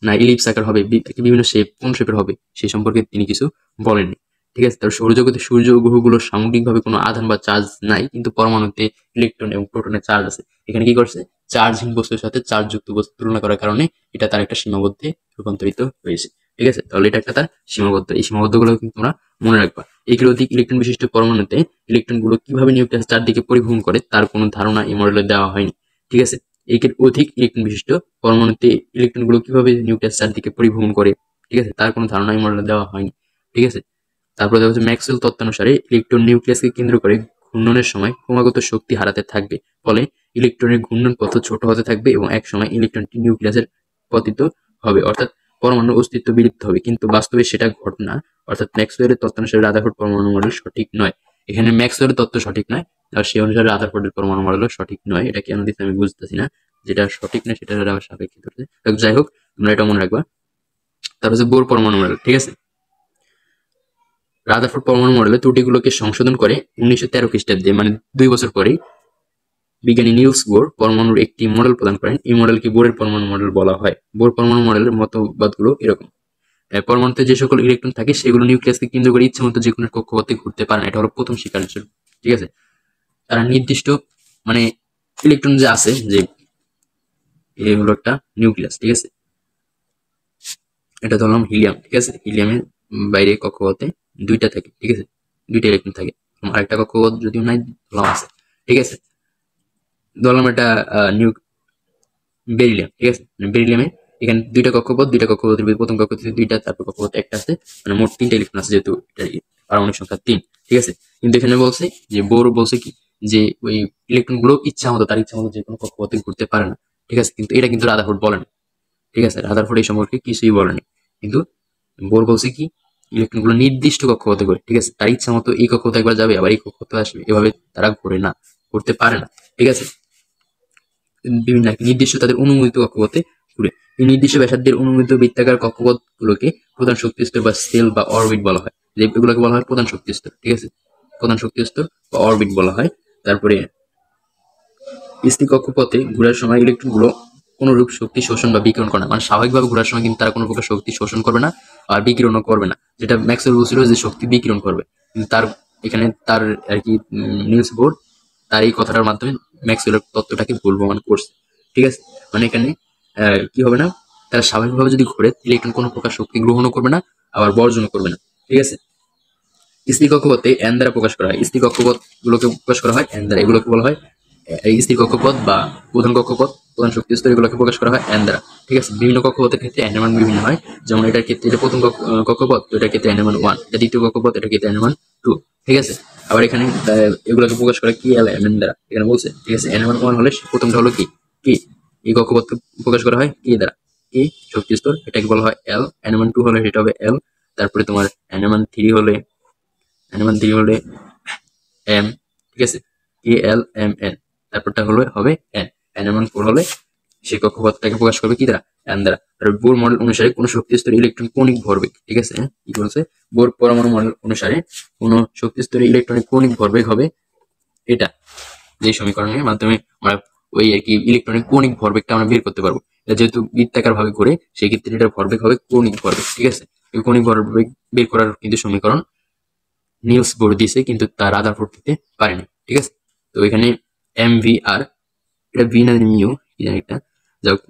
না ইলিপস আকার হবে, বিভিন্ন শেপ, কোন শেপের হবে সেই সম্পর্কে তিনি কিছু বলেননি। ঠিক আছে, তার সৌরজগতে সূর্য ও গ্রহগুলোর সামগ্রিকভাবে কোনো আধান বা চার্জ নাই, কিন্তু পরমাণুতে ইলেকট্রন এবং প্রোটনের চার্জ আছে। এখানে কি করছে? চার্জহীন বস্তুর সাথে চার্জযুক্ত বস্তু তুলনা করার কারণে এটা তার একটা সীমাবদ্ধে রূপান্তরিত হয়েছে। ঠিক আছে, তাহলে এটা একটা তার সীমাবদ্ধ। এই সীমাবদ্ধগুলো কিন্তু তোমরা মনে রাখবা। এগুলো অধিক ইলেকট্রন বিশিষ্ট পরমাণুতে ইলেকট্রনগুলো কিভাবে নিউক্লিয়াস চারদিকে পরিভ্রমণ করে তার কোনো ধারণা এই মডেলে দেওয়া হয়নি। ঠিক আছে, একের অধিক ইলেকট্রন বিশিষ্ট পরমাণুতে ইলেকট্রনগুলো কিভাবে নিউক্লিয়াস চারদিকে পরিভ্রমণ করে, ঠিক আছে, তার কোনো ধারণা এই মডেলে দেওয়া হয়নি। ঠিক আছে, তারপরে দেখা হচ্ছে ম্যাক্সওয়েল তত্ত্বানুসারে ইলেকট্রন নিউক্লিয়াসকে কেন্দ্র করে ঘূর্ণনের সময় ক্রমাগত শক্তি হারাতে থাকবে, ফলে ইলেকট্রনের ঘূর্ণন পথ ছোট হতে থাকবে এবং এক সময় ইলেকট্রনটি নিউক্লিয়াসের পতিত হবে, অর্থাৎ পরমাণুর অস্তিত্ব বিলুপ্ত হবে। কিন্তু বাস্তবে সেটা ঘটে না, অর্থাৎ ম্যাক্সওয়েলের তত্ত্বানুসারে রাদারফোর্ড পরমাণু মডেল সঠিক নয়। এখানে ম্যাক্সওয়েলের তত্ত্ব সঠিক নয়, আর সেই অনুসারে রাদারফোর্ডের পরমাণু মডেলও সঠিক নয়। এটা কেন দিচ্ছে আমি বুঝতেছি না, যেটা সঠিক নয় সেটা আবার সাপেক্ষিক ধরছে। যাই হোক, তোমরা এটা মনে রাখবা। তারপর হচ্ছে বোর পরমাণু মডেল। ঠিক আছে, রাদারফোর্ড পরমাণু মডেলের ত্রুটিগুলোকে সংশোধন করে 1913 খ্রিস্টাব্দে, মানে 2 বছর পরেই, বিজ্ঞানী নিলস বোর পরমাণুর একটি মডেল প্রদান করেন। এই মডেলকে বোরের পরমাণু মডেল বলা হয়। বোর পরমাণু মডেলের মতবাদগুলো এরকম: পরমাণুতে যে সকল ইলেকট্রন থাকে সেগুলো নিউক্লিয়াসকে কেন্দ্র করে ইচ্ছে মতো যে কোনো কক্ষপথে ঘুরতে পারে না। এটা হলো প্রথম স্বীকার্য। ঠিক আছে, তারা নির্দিষ্ট মানে ইলেকট্রন যে আছে, যে এগুলো একটা নিউক্লিয়াস। ঠিক আছে, এটা ধরলাম হিলিয়াম। ঠিক আছে, হিলিয়ামের বাইরে কক্ষপথে দুইটা থাকে। ঠিক আছে, দুইটা ইলেকট্রন থাকে। আরেকটা কক্ষপথ যদিও নাই, ধরলাম আছে। ঠিক আছে, ধরলাম এটা বেরিলিয়াম। ঠিক আছে, বেরিলিয়ামে এখানে দুইটা কক্ষপথের প্রথম কক্ষপথে দুইটা, তারপর কক্ষপথে একটা আছে, মানে মোট 3টা ইলেকট্রন আছে, যেহেতু এটা পারমাণবিক সংখ্যা 3। ঠিক আছে, কিন্তু এখানে বলছে যে বোর বলছে কি, যে ওই ইলেকট্রন গুলো ইচ্ছা মতো, তার ইচ্ছা মতো যে কোনো কক্ষপথে ঘুরতে পারে না। ঠিক আছে, কিন্তু এটা কিন্তু রাদারফোর্ড বলেন। ঠিক আছে, রাদারফোর্ড এই সম্পর্কে কিছুই বলেনি, কিন্তু বোর বলছে কি, ইলেকট্রন গুলো নির্দিষ্ট কক্ষপথে ঘুরে। ঠিক আছে, তার ইচ্ছা মতো এই কক্ষপথে একবার যাবে, আবার এই কক্ষপথে আসবে, এভাবে তারা ঘুরে না, ঘুরতে পারে না। ঠিক আছে, বিভিন্ন নির্দিষ্ট তাদের অনুমোদিত কক্ষপথে ঘুরে। এই নির্দিষ্ট ব্যাসার্ধের অনুমোদিত বৃত্তাকার কক্ষপথগুলোকে প্রধান শক্তি স্তর বা সেল বা অরবিট বলা হয়। এগুলোকে বলা হয় প্রধান শক্তি স্তর। ঠিক আছে, প্রধান শক্তি স্তর বা অরবিট বলা হয়। তারপরে স্থির কক্ষপথে ঘোরার সময় ইলেকট্রনগুলো কোনরূপ শক্তি শোষণ বা বিকিরণ করে না, মানে স্বাভাবিকভাবে ঘোরার সময় কিন্তু তারা কোনো প্রকার শক্তি শোষণ করবে না আর বিকিরণও করবে না, যেটা ম্যাক্সওয়েল বলছিল যে শক্তি বিকিরণ করবে। কিন্তু তার এখানে তার আর কি নিলস বোর তার এই কথাটার মাধ্যমে ম্যাক্সওয়েলের তত্ত্বটাকে ভুল প্রমাণ করছে। ঠিক আছে, মানে এখানে কি হবে না, তারা স্বাভাবিকভাবে যদি ঘোরে ইলেকট্রন কোনো প্রকার শক্তি গ্রহণও করবে না, আবার বর্জনও করবে না। ঠিক আছে, স্থির কক্ষপথে এন দ্বারা প্রকাশ করা হয়। স্থির কক্ষপথ গুলোকে প্রকাশ করা হয় এন দ্বারা। এগুলোকে বলা হয় এই স্থির কক্ষপথ বা প্রধান কক্ষপথ, প্রধান শক্তি স্তর, এগুলোকে প্রকাশ করা হয় এন দ্বারা। ঠিক আছে, বিভিন্ন কক্ষপথের ক্ষেত্রে এন এর মান বিভিন্ন হয়। যেমন এটার ক্ষেত্রে এটা প্রথম কক্ষপথ, এটার ক্ষেত্রে এন এর মান 1, এটা দ্বিতীয় কক্ষপথ, এটার ক্ষেত্রে এন এর মান 2। ঠিক আছে, আবার এখানে এগুলোকে প্রকাশ করা কি এল এম এন দ্বারা এখানে বলছে। ঠিক আছে, এন এর মান 1 হলে প্রথমটা হলো কি, কি এই কক্ষপথকে প্রকাশ করা হয় কি দ্বারা, কি শক্তি স্তর, এটাকে বলা হয় এল। এন এর মান 2 হলে সেটা হবে এল। তারপরে তোমার এন এর মান 3 হলে এম। ঠিক আছে, এ এল এম এন, তারপরটা হলো হবে এন। এন এর মান 4 হলে সেই কক্ষপথটাকে প্রকাশ করবে কি দ্বারা, এন দ্বারা। আর বোর মডেল অনুসারে কোন শক্তি স্তরে ইলেকট্রন কৌণিক ভরবেগ, ঠিক আছে, কি বলছে, বোর পরমাণু মডেল অনুসারে কোন শক্তি স্তরে ইলেকট্রনের কৌণিক ভরবেগ হবে এটা, যে সমীকরণের মাধ্যমে আমরা ওই আর কি ইলেকট্রনের কৌণিক ভরবেগটা আমরা বের করতে পারবো। এটা যেহেতু বৃত্তাকার ভাবে করে, সেই ক্ষেত্রে এটার ভরবেগ হবে কৌণিক ভরবেগ। ঠিক আছে, এই কৌণিক ভরবেগ বের করার কিন্তু সমীকরণ নিলস বোর দিছে, কিন্তু তার রাদারফোর্ড দিতে পারেনি। ঠিক আছে, তো এখানে এম ভি আর, এটা ভি না মিউ কি জানি একটা,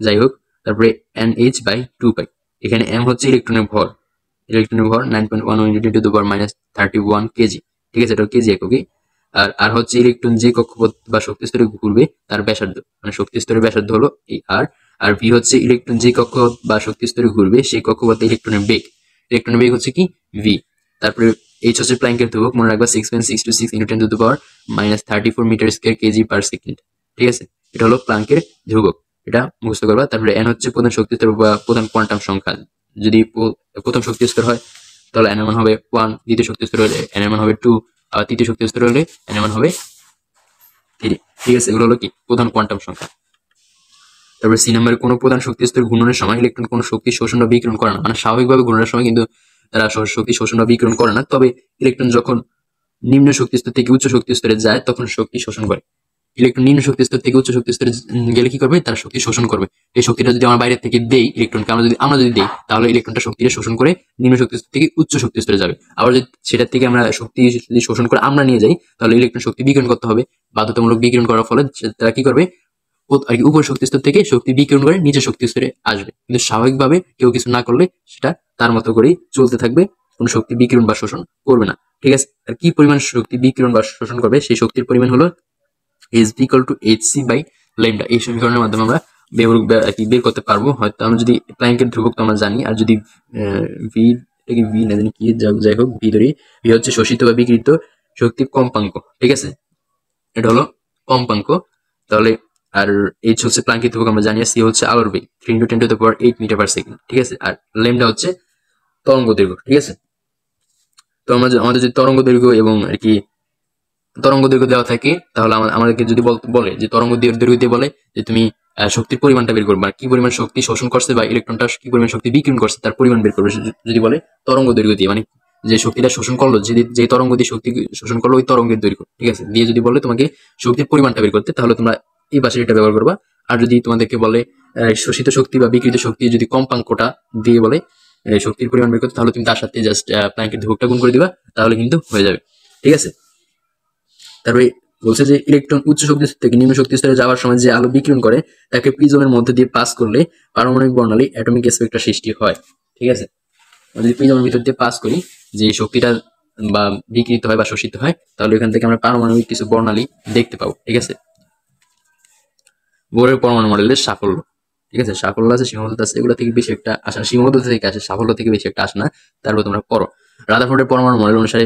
যাই হোক। তারপরে এন এইচ বাই 2 পাই। এখানে এম হচ্ছে ইলেকট্রনের ভর, 9.11 × 10⁻31 কেজি। ঠিক আছে, এটা কেজি এককে। আর আর হচ্ছে ইলেকট্রন যে কক্ষপথ বা শক্তি স্তরে ঘুরবে তার ব্যাসার্ধ, মানে শক্তি স্তরের ব্যাসার্ধ হলো এই আর। আর ভি হচ্ছে ইলেকট্রন যে কক্ষপথ বা শক্তি স্তরে ঘুরবে সেই কক্ষপথে ইলেকট্রনের বেগ। ইলেকট্রনের বেগ হচ্ছে কি, ভি। তারপরে এইচ হচ্ছে প্ল্যাঙ্কের ধ্রুবক, মনে রাখবা 6.626 × 10⁻34 metre square kg per second. ঠিক আছে, এটা হলো প্ল্যাঙ্কের ধ্রুবক, এটা মুখস্থ করবা। তারপরে এন হচ্ছে প্রধান শক্তি স্তর বা প্রধান কোয়ান্টাম সংখ্যা। যদি প্রথম শক্তি স্তর হয় তাহলে এন এর মান হবে 1, দ্বিতীয় শক্তি স্তর হলে এন এর মান হবে 2, আর তৃতীয় শক্তি স্তর হলে এন এর মান হবে 3। ঠিক আছে, এগুলো হলো কি প্রধান কোয়ান্টাম সংখ্যা। তারপরে সি নাম্বারে কোনো প্রধান শক্তি স্তর ঘূর্ণনের সময় ইলেকট্রন কোনো শক্তি শোষণ বা বিকিরণ করে না, মানে স্বাভাবিকভাবে ঘূর্ণনের সময় কিন্তু তারা শক্তি শোষণ বা বিকিরণ করে না। তবে ইলেকট্রন যখন নিম্ন শক্তি স্তর থেকে উচ্চ শক্তি স্তরে যায় তখন শক্তি শোষণ করে। ইলেকট্রন নিম্ন শক্তি স্তর থেকে উচ্চ শক্তি স্তরে গেলে কি করবে, তারা শক্তি শোষণ করবে। এই শক্তিটা যদি আমরা বাইরে থেকে দেই ইলেকট্রনকে, আমরা যদি দেই তাহলে ইলেকট্রনটা শক্তিটা শোষণ করে নিম্ন শক্তি স্তর থেকে উচ্চ শক্তি স্তরে যাবে। আবার যদি সেটার থেকে আমরা শক্তি যদি শোষণ করে আমরা নিয়ে যাই তাহলে ইলেকট্রন শক্তি বিকিরণ করতে হবে। বাধ্যতামূলক বিকিরণ করার ফলে তারা কি করবে, আর কি উপর শক্তি স্তর থেকে শক্তি বিকিরণ করে নিচের শক্তি স্তরে আসবে। কিন্তু স্বাভাবিকভাবে কেউ কিছু না করলে সেটা তার মতো করেই চলতে থাকবে, কোনো শক্তি বিকিরণ বা শোষণ করবে না। ঠিক আছে, আর কি পরিমাণ শক্তি বিকিরণ বা শোষণ করবে সেই শক্তির পরিমাণ হলো Hb = hc/Ec², ল্যামডা। এই সমীকরণের মাধ্যমে আমরা বের করতে পারবো। হয়তো আমরা যদি প্ল্যাঙ্কের ধ্রুবক তো আমরা জানি, আর যদি ভি এটাকে ভি না জানি কি যাই হোক ভি ধরি, ভি হচ্ছে শোষিত বা বিকৃত শক্তির কম্পাঙ্ক, ঠিক আছে, এটা হলো কম্পাঙ্ক। তাহলে আর এইচ হচ্ছে প্ল্যাঙ্কের ধ্রুবক আমরা জানি, সি হচ্ছে আলোর বেগ 3 × 10⁸ মিটার পার সেকেন্ড, ঠিক আছে, আর ল্যামডা হচ্ছে তরঙ্গ দৈর্ঘ্য, ঠিক আছে। তো আমাদের যদি তরঙ্গ দৈর্ঘ্য এবং আর কি তরঙ্গ দৈর্ঘ্য দেওয়া থাকে, তাহলে আমাদেরকে যদি বলে যে তরঙ্গ দৈর্ঘ্য দিয়ে বলে যে তুমি শক্তির পরিমাণটা বের করবে, কি পরিমাণ শক্তি শোষণ করছে বা ইলেকট্রনটা কি পরিমাণ শক্তি বিকিরণ করছে তার পরিমাণ বের করবে, যদি বলে তরঙ্গ দৈর্ঘ্য দিয়ে, মানে যে শক্তিটা শোষণ করলো, যে তরঙ্গ দিয়ে শক্তি শোষণ করলো ওই তরঙ্গের দৈর্ঘ্য, ঠিক আছে, দিয়ে যদি বলে তোমাকে শক্তির পরিমাণটা বের করতে, তাহলে তোমরা এই পাশে এটা ব্যবহার করবা। আর যদি তোমাদেরকে বলে শোষিত শক্তি বা বিকৃত শক্তি যদি কম্পাঙ্কটা দিয়ে বলে শক্তির পরিমাণ বের করতে, তাহলে তুমি তার সাথে জাস্ট প্ল্যাঙ্কের ধ্রুবকটা গুণ করে দিবা, তাহলে কিন্তু হয়ে যাবে, ঠিক আছে। তারপরে বলছে যে ইলেকট্রন উচ্চ শক্তি স্তর থেকে নিম্ন শক্তি স্তরে যাওয়ার সময় যে আলো বিকিরণ করে তাকে প্রিজমের মধ্যে দিয়ে পাস করলে পারমাণবিক বর্ণালী অ্যাটমিক স্পেক্ট্রা সৃষ্টি হয়, ঠিক আছে। যদি প্রিজমের ভিতর দিয়ে পাস করি, যে শক্তিটা বা বিকৃত হয় বা শোষিত হয়, তাহলে এখান থেকে আমরা পারমাণবিক কিছু বর্ণালী দেখতে পাবো, ঠিক আছে। বোরের পরমাণু মডেলের সাফল্য, ঠিক আছে, সাফল্য আছে, সীমাবদ্ধতা আছে, এগুলো থেকে বেশি একটা আসে না, সীমাবদ্ধতা থেকে আসে, সাফল্য থেকে বেশি একটা আসে না। তারপর তোমরা পড়ো রাদারফোর্ডের পরমাণু মডেল অনুসারে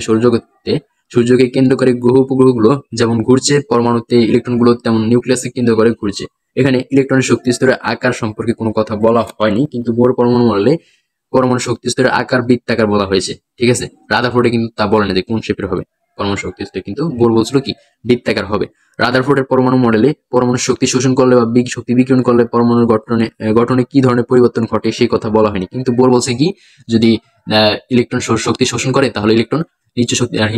সূর্যকে কেন্দ্র করে গ্রহ উপগ্রহগুলো যেমন ঘুরছে, পরমাণুতে ইলেকট্রনগুলো তেমন নিউক্লিয়াসকে কেন্দ্র করে ঘুরছে। এখানে ইলেকট্রনের শক্তি স্তরের আকার সম্পর্কে কোনো কথা বলা হয়নি, কিন্তু বোর পরমাণু মডেলে পরমাণু শক্তি স্তরের আকার বৃত্তাকার বলা হয়েছে, ঠিক আছে। রাদারফোর্ডে কিন্তু তা বলে না যে কোন শেপের হবে পরমাণু শক্তি স্তর, কিন্তু বোর বলছিল কি বৃত্তাকার হবে। রাদারফোর্ডের পরমাণু মডেলে পরমাণু শক্তি শোষণ করলে বা শক্তি বিকিরণ করলে পরমাণুর গঠনে কি ধরনের পরিবর্তন ঘটে সেই কথা বলা হয়নি, কিন্তু বোর বলছে কি যদি ইলেকট্রন শক্তি শোষণ করে তাহলে ইলেকট্রন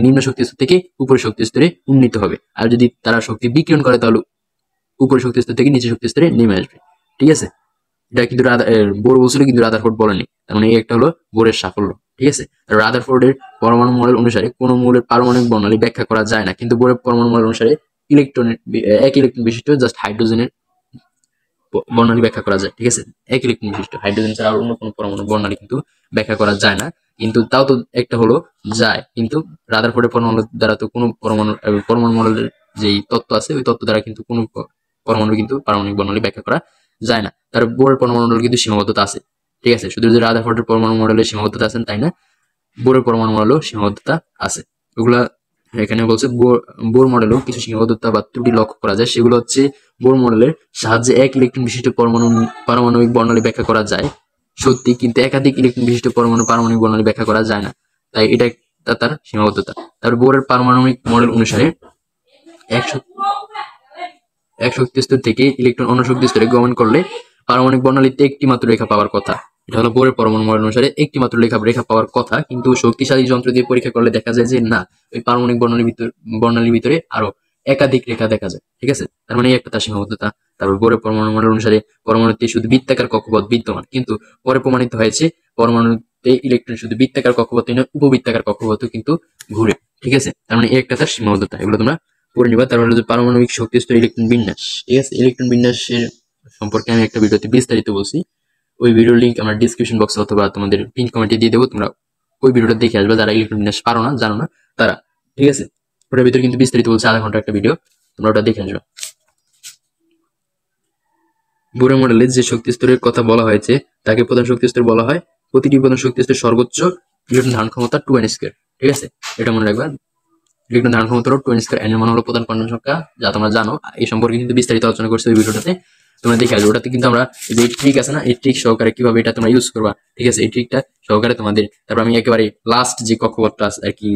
নিম্ন শক্তি স্তর থেকে উপরের শক্তি স্তরে উন্নীত হবে, আর যদি তারা শক্তি বিকিরণ করে তাহলে উপরের শক্তি স্তর থেকে নিচের শক্তি স্তরে নেমে আসবে, ঠিক আছে। এটা কিন্তু বোর বলছিল, কিন্তু রাদারফোর্ড বলেনি, তার মানে এই একটা হলো বোরের সাফল্য, ঠিক আছে। রাদারফোর্ডের পরমাণু মডেল অনুসারে কোন মৌলের পারমাণবিক বর্ণালী ব্যাখ্যা করা যায় না, কিন্তু বোরের পরমাণু মডেল অনুসারে এক ইলেকট্রন বিশিষ্ট জাস্ট হাইড্রোজেনের বর্ণালী ব্যাখ্যা করা যায়, ঠিক আছে। এক ইলেকট্রন বিশিষ্ট হাইড্রোজেন ছাড়া অন্য কোনো পরমাণু বর্ণালী কিন্তু ব্যাখ্যা করা যায় না, কিন্তু তাও তো একটা হলো যায়, কিন্তু রাদারফোর্ডের পরমাণু দ্বারা তো কোনো পরমাণু মডেলের যেই তত্ত্ব আছে ওই তত্ত্ব দ্বারা কিন্তু কোনো পরমাণু কিন্তু পারমাণবিক বর্ণালী ব্যাখ্যা করা যায় না। তার বোরের পরমাণু মডেল কিন্তু সীমাবদ্ধতা আছে, ঠিক আছে। শুধু যে রাদারফোর্ডের পরমাণু মডেলের সীমাবদ্ধতা আছে তাই না, বোরের পরমাণু মডেলও সীমাবদ্ধতা আছে। ওগুলা এখানে বলছে বোর মডেলেও কিছু সীমাবদ্ধতা বা ত্রুটি লক্ষ্য করা যায়, সেগুলো হচ্ছে বোর মডেলের সাহায্যে এক ইলেকট্রন বিশিষ্ট পারমাণবিক বর্ণালী ব্যাখ্যা করা যায় সত্যি, কিন্তু একাধিক ইলেকট্রন বিশিষ্ট পারমাণবিক বর্ণালী ব্যাখ্যা করা যায় না, তাই এটা তার সীমাবদ্ধতা। তার বোরের পারমাণবিক মডেল অনুসারে এক শক্তি স্তর থেকে ইলেকট্রন অন্য শক্তি স্তরে গমন করলে পারমাণবিক বর্ণালীতে একটি মাত্র রেখা পাওয়ার কথা। এটা হলো বোরের পরমাণু মডেল অনুসারে একটি মাত্র রেখা পাওয়ার কথা, কিন্তু শক্তিশালী যন্ত্র দিয়ে পরীক্ষা করলে দেখা যায় যে না, ওই পারমাণবিক বর্ণালীর ভিতরে আরো একাধিক রেখা দেখা যায়, ঠিক আছে। তার মানে একটা তার সীমাবদ্ধতা। তারপর বোরের পরমাণু মডেল অনুসারে পরমাণুতে শুধু বৃত্তাকার কক্ষপথ বিদ্যমান, কিন্তু পরে প্রমাণিত হয়েছে পরমাণুতে ইলেকট্রন শুধু বৃত্তাকার কক্ষপথই নয় উপবৃত্তাকার কক্ষপথও কিন্তু ঘুরে, ঠিক আছে। তার মানে একটা তার সীমাবদ্ধতা, এগুলো তোমরা পড়ে নিবা। তারপর হলো যে পারমাণবিক শক্তি স্তর ইলেকট্রন বিন্যাস, ঠিক আছে। ইলেকট্রন বিন্যাসের সম্পর্কে আমি একটা ভিডিওতে বিস্তারিত বলছি, ওই ভিডিওর লিঙ্ক আমার ডিসক্রিপশন বক্সে অথবা তোমাদের পিন কমেন্টে দিয়ে দেবো, তোমরা ওই ভিডিওটা দেখে আসবে যারা ইলেকট্রন বিন্যাস পারো না, জানো না তারা, ঠিক আছে। ওটার ভিতরে কিন্তু বিস্তারিত বলছে, আধা ঘন্টা একটা ভিডিও, তোমরা ওটা দেখে আসবে। বোরের মডেলে যে শক্তি স্তরের কথা বলা হয়েছে তাকে প্রধান শক্তি স্তর বলা হয়। প্রতিটি প্রধান শক্তি স্তর সর্বোচ্চ ইলেকট্রন ধারণ ক্ষমতা 2n², ঠিক আছে, এটা মনে রাখবা। ইলেকট্রন ধারণ ক্ষমতা 2n², n এর মান হলো প্রধান কোয়ান্টাম সংখ্যা, যা তোমরা জানো, এই সম্পর্কে কিন্তু বিস্তারিত আলোচনা করছি ওই ভিডিওটাতে, তোমরা দেখে আসবে। ওটাতে কিন্তু আমরা যে ট্রিক আছে না, এই ট্রিক সহকারে কিভাবে এটা তোমরা ইউজ করবা, ঠিক আছে, এই ট্রিকটা সহকারে তোমাদের। তারপর আমি একেবারে লাস্ট যে কক্ষপথটা আছে আর কি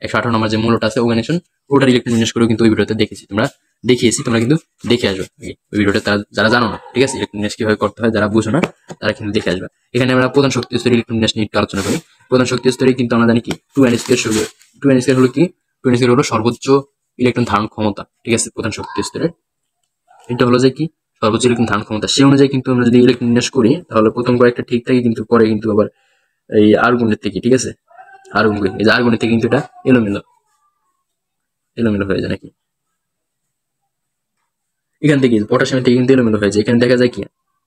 118 নম্বর যে মূলটা আছে অর্গানাইজেশন, ওটার ইলেকট্রন বিন্যাস করে কিন্তু ওই ভিডিওতে দেখিয়েছি, তোমরা কিন্তু দেখে আসবে ওই ভিডিওটা, যারা জানো না, ঠিক আছে, ইলেকট্রন বিন্যাস কিভাবে করতে হয় যারা বুঝো না তারা কিন্তু দেখে আসবে। এখানে আমরা প্রধান শক্তি স্তরে ইলেকট্রন বিন্যাস নিয়ে একটু আলোচনা করি। প্রধান শক্তি স্তরে কিন্তু আমরা জানি কি 2n² 2n² হলো কি 2n² হলো সর্বোচ্চ ইলেকট্রন ধারণ ক্ষমতা, ঠিক আছে, প্রধান শক্তি স্তরের এটা হলো যে কি সর্বোচ্চ ইলেকট্রন ধারণ ক্ষমতা। সেই অনুযায়ী কিন্তু আমরা যদি ইলেকট্রন বিন্যাস করি তাহলে প্রথম কয়েকটা ঠিক থাকে, কিন্তু পরে কিন্তু আবার এই আর গুণের থেকে, ঠিক আছে, আর গুণ এই যে আর গুণের থেকে কিন্তু এটা এলোমেলো হয়ে যায় নাকি, এখান থেকে পটাশিয়ামের থেকে কিন্তু এলোমেলো হয়ে যায়। এখানে দেখা যায় কি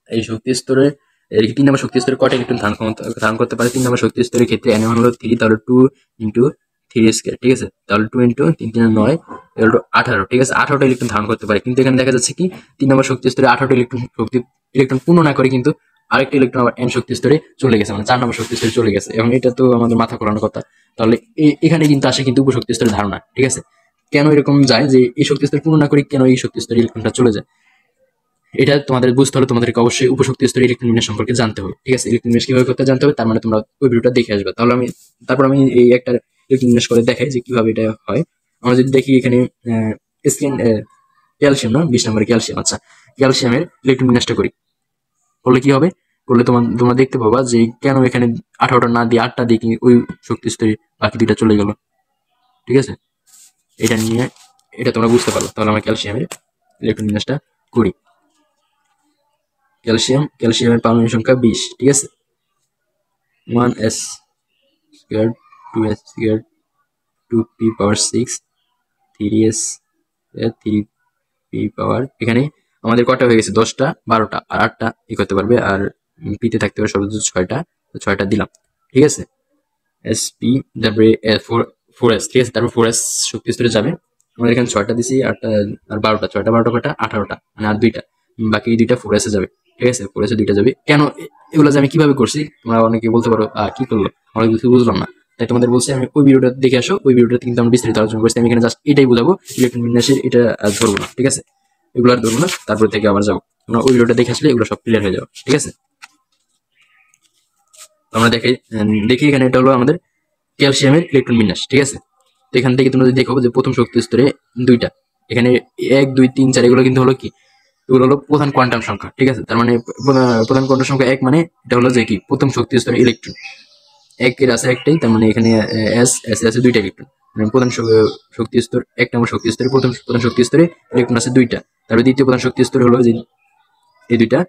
এই শক্তি স্তরে 3 নম্বর শক্তি স্তরে কয়টা ইলেকট্রন ধারণ করতে পারে, 3 নম্বর শক্তি স্তরের ক্ষেত্রে n হলো 3, তাহলে 2 × 3², ঠিক আছে, তাহলে 2 × 3 × 9 18, ঠিক আছে, 18টা ইলেকট্রন ধারণ করতে পারে। কিন্তু এখানে দেখা যাচ্ছে কি 3 নম্বর শক্তি স্তরে 18টা ইলেকট্রন পূর্ণ না করে কিন্তু আরেকটা ইলেকট্রন আবার n শক্তি স্তরে চলে গেছে, মানে 4 নম্বর শক্তি স্তরে চলে গেছে। এবং এটা তো আমাদের মাথা ঘোরানোর কথা। তাহলে এখানে কিন্তু আসে কিন্তু উপশক্তি স্তরের ধারণা, ঠিক আছে। কেন এরকম যায় যে এই শক্তি স্তর পূর্ণ না করে কেন এই শক্তি স্তরে ইলেকট্রনটা চলে যায়, এটা তোমাদের বুঝতে হলে তোমাদেরকে অবশ্যই উপশক্তি স্তরে ইলেকট্রন বিন্যাস সম্পর্কে জানতে হবে, ঠিক আছে। ইলেকট্রন বিন্যাস কিভাবে করতে জানতে হবে, তার মানে তোমরা ওই ভিডিওটা দেখে আসবে। তারপর আমি এই একটা ইলেকট্রন বিন্যাস করে দেখাই যে কিভাবে এটা হয়। আমরা যদি দেখি এখানে স্ক্রিন ক্যালসিয়াম না 20 নম্বরে ক্যালসিয়াম, আচ্ছা ক্যালসিয়ামের ইলেকট্রন বিন্যাসটা করি। করলে কি হবে, করলে তোমরা দেখতে পাবা যে কেন এখানে 18টা না দিয়ে 8টা দিয়ে ওই শক্তি স্তরে বাকি 2টা চলে গেল, ঠিক আছে। এটা তোমরা বুঝতে পারো। তাহলে আমরা ক্যালসিয়ামের ইলেকট্রন বিন্যাসটা করি। ক্যালসিয়ামের পারমাণবিক সংখ্যা 20, ঠিক আছে। 1s square 2s square 2p পাওয়ার 6 3s 3p পাওয়ার, এখানে আমাদের কটা হয়ে গেছে 10টা 12টা আর 8টা ই করতে পারবে, আর পিতে থাকতে পারে সর্বোচ্চ 6টা দিলাম, ঠিক আছে। sp তারপরে 4s, ঠিক আছে। তারপর 4s শক্তি স্তরে যাবে। আমরা এখানে 6টা দিছি, 8টা আর 12টা, 6টা 12টা কটা 18টা, মানে আর 2টা, বাকি 2টা 4s এ যাবে, ঠিক আছে। 4s এ 2টা যাবে। কেন এগুলো যে আমি কিভাবে করছি তোমরা অনেকে বলতে পারো কি করলো, অনেক কিছু বুঝলাম না। তাই তোমাদের বলছি আমি ওই ভিডিওটা দেখে আসো, ওই ভিডিওটা কিন্তু আমি বিস্তারিত আলোচনা করছি। আমি এখানে জাস্ট এটাই বুঝাবো, ইলেকট্রন বিন্যাসের এটা আর ধরবো না, ঠিক আছে। এগুলো আর ধরবো না, তারপর থেকে আবার যাবো। তোমরা ওই ভিডিওটা দেখে আসলে এগুলো সব ক্লিয়ার হয়ে যাবে, ঠিক আছে। আমরা দেখি এখানে এটা হলো আমাদের ক্যালসিয়ামের ইলেকট্রন বিন্যাস, ঠিক আছে। তো এখান থেকে তোমরা দেখো যে প্রথম শক্তি স্তরে 2টা, এখানে 1 2 3 4 এগুলো কিন্তু হলো কি, এগুলো হলো প্রধান কোয়ান্টাম সংখ্যা, ঠিক আছে। তার মানে প্রধান কোয়ান্টাম সংখ্যা 1, মানে এটা হলো যে কি প্রথম শক্তি স্তরে ইলেকট্রন 1 এর আছে একটাই, তার মানে এখানে s আছে 2টা ইলেকট্রন, মানে প্রধান শক্তি স্তর 1 নম্বর শক্তি স্তরে প্রধান শক্তি স্তরে ইলেকট্রন আছে 2টা। তারপরে দ্বিতীয় প্রধান শক্তি স্তর হলো যে এই 2টা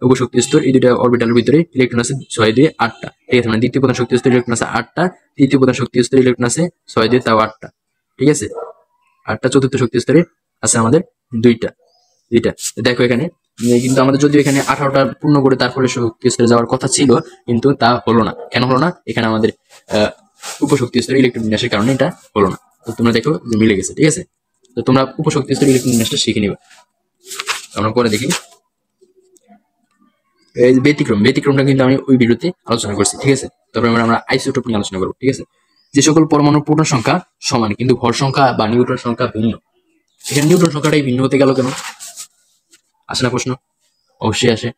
উপশক্তি স্তর, এই 2টা অরবিটালের ভিতরে ইলেকট্রন আছে 6 2 8টা, ঠিক আছে। মানে দ্বিতীয় প্রধান শক্তি স্তর ইলেকট্রন আছে 8টা, তৃতীয় প্রধান শক্তি স্তর ইলেকট্রন আছে 6 2 তাও 8টা, ঠিক আছে। 8টা চতুর্থ শক্তি স্তরে আছে আমাদের 2টা। দেখো এখানে কিন্তু আমাদের যদি এখানে 18টা পূর্ণ করে তারপরে শক্তি স্তরে যাওয়ার কথা ছিল, কিন্তু তা হলো না। কেন হলো না, এখানে আমাদের উপশক্তি স্তরে ইলেকট্রন বিন্যাসের কারণে এটা হলো না। তো তোমরা দেখো যে মিলে গেছে, ঠিক আছে। তো তোমরা উপশক্তি স্তরে ইলেকট্রন বিন্যাসটা শিখে নিবে। আমরা পরে দেখি ব্যতিক্রমটা কিন্তু আমি ওই ভিডিওতে আলোচনা করছি, ঠিক আছে। তারপরে আমরা আইসোটোপ নিয়ে আলোচনা করবো, ঠিক আছে। যে সকল পরমাণুর প্রোটন সংখ্যা সমান কিন্তু ভর সংখ্যা বা নিউট্রন সংখ্যা ভিন্ন, এখানে নিউট্রন সংখ্যাটাই ভিন্ন হতে গেল কেন, আসে না প্রশ্ন? অবশ্যই আসে।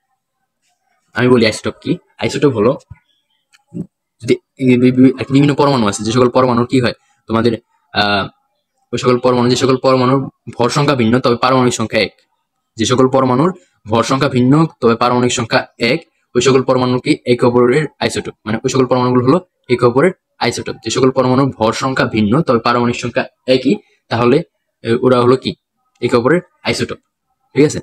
আমি বলি আইসোটোপ কি। আইসোটোপ হলো যদি বিভিন্ন পরমাণু আছে, যে সকল পরমাণু কি হয় তোমাদের ওই সকল পরমাণু, যে সকল পরমাণুর ভর সংখ্যা ভিন্ন তবে পারমাণবিক সংখ্যা 1, যে সকল পরমাণুর ভর সংখ্যা ভিন্ন তবে পারমাণবিক সংখ্যা 1, ওই সকল পরমাণু কি একে অপরের আইসোটোপ, মানে ওই সকল পরমাণুগুলো হলো একে অপরের আইসোটোপ। যে সকল পরমাণুর ভর সংখ্যা ভিন্ন তবে পারমাণবিক সংখ্যা একই, তাহলে ওরা হলো কি একে অপরের আইসোটোপ, ঠিক আছে।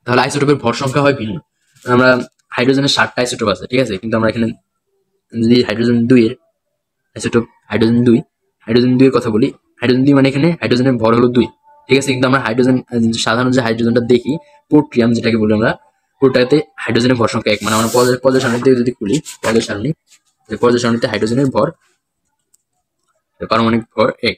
তাহলে আইসোটোপের ভর সংখ্যা হয় ভিন্ন। আমরা হাইড্রোজেনের 7টা আইসোটোপ আছে, ঠিক আছে। কিন্তু আমরা এখানে যদি হাইড্রোজেন 2 এর আইসোটোপ হাইড্রোজেন 2 এর কথা বলি, হাইড্রোজেন 2 মানে এখানে হাইড্রোজেনের ভর হলো 2, ঠিক আছে। কিন্তু আমরা হাইড্রোজেন সাধারণ যে হাইড্রোজেনটা দেখি পোট্রিয়াম যেটাকে বলি আমরা, ওটাতে হাইড্রোজেনের ভর সংখ্যা 1, মানে আমরা পর্যায় সারণীতে যদি খুলি পর্যায় সারণীতে হাইড্রোজেনের ভর পারমাণবিক ভর 1,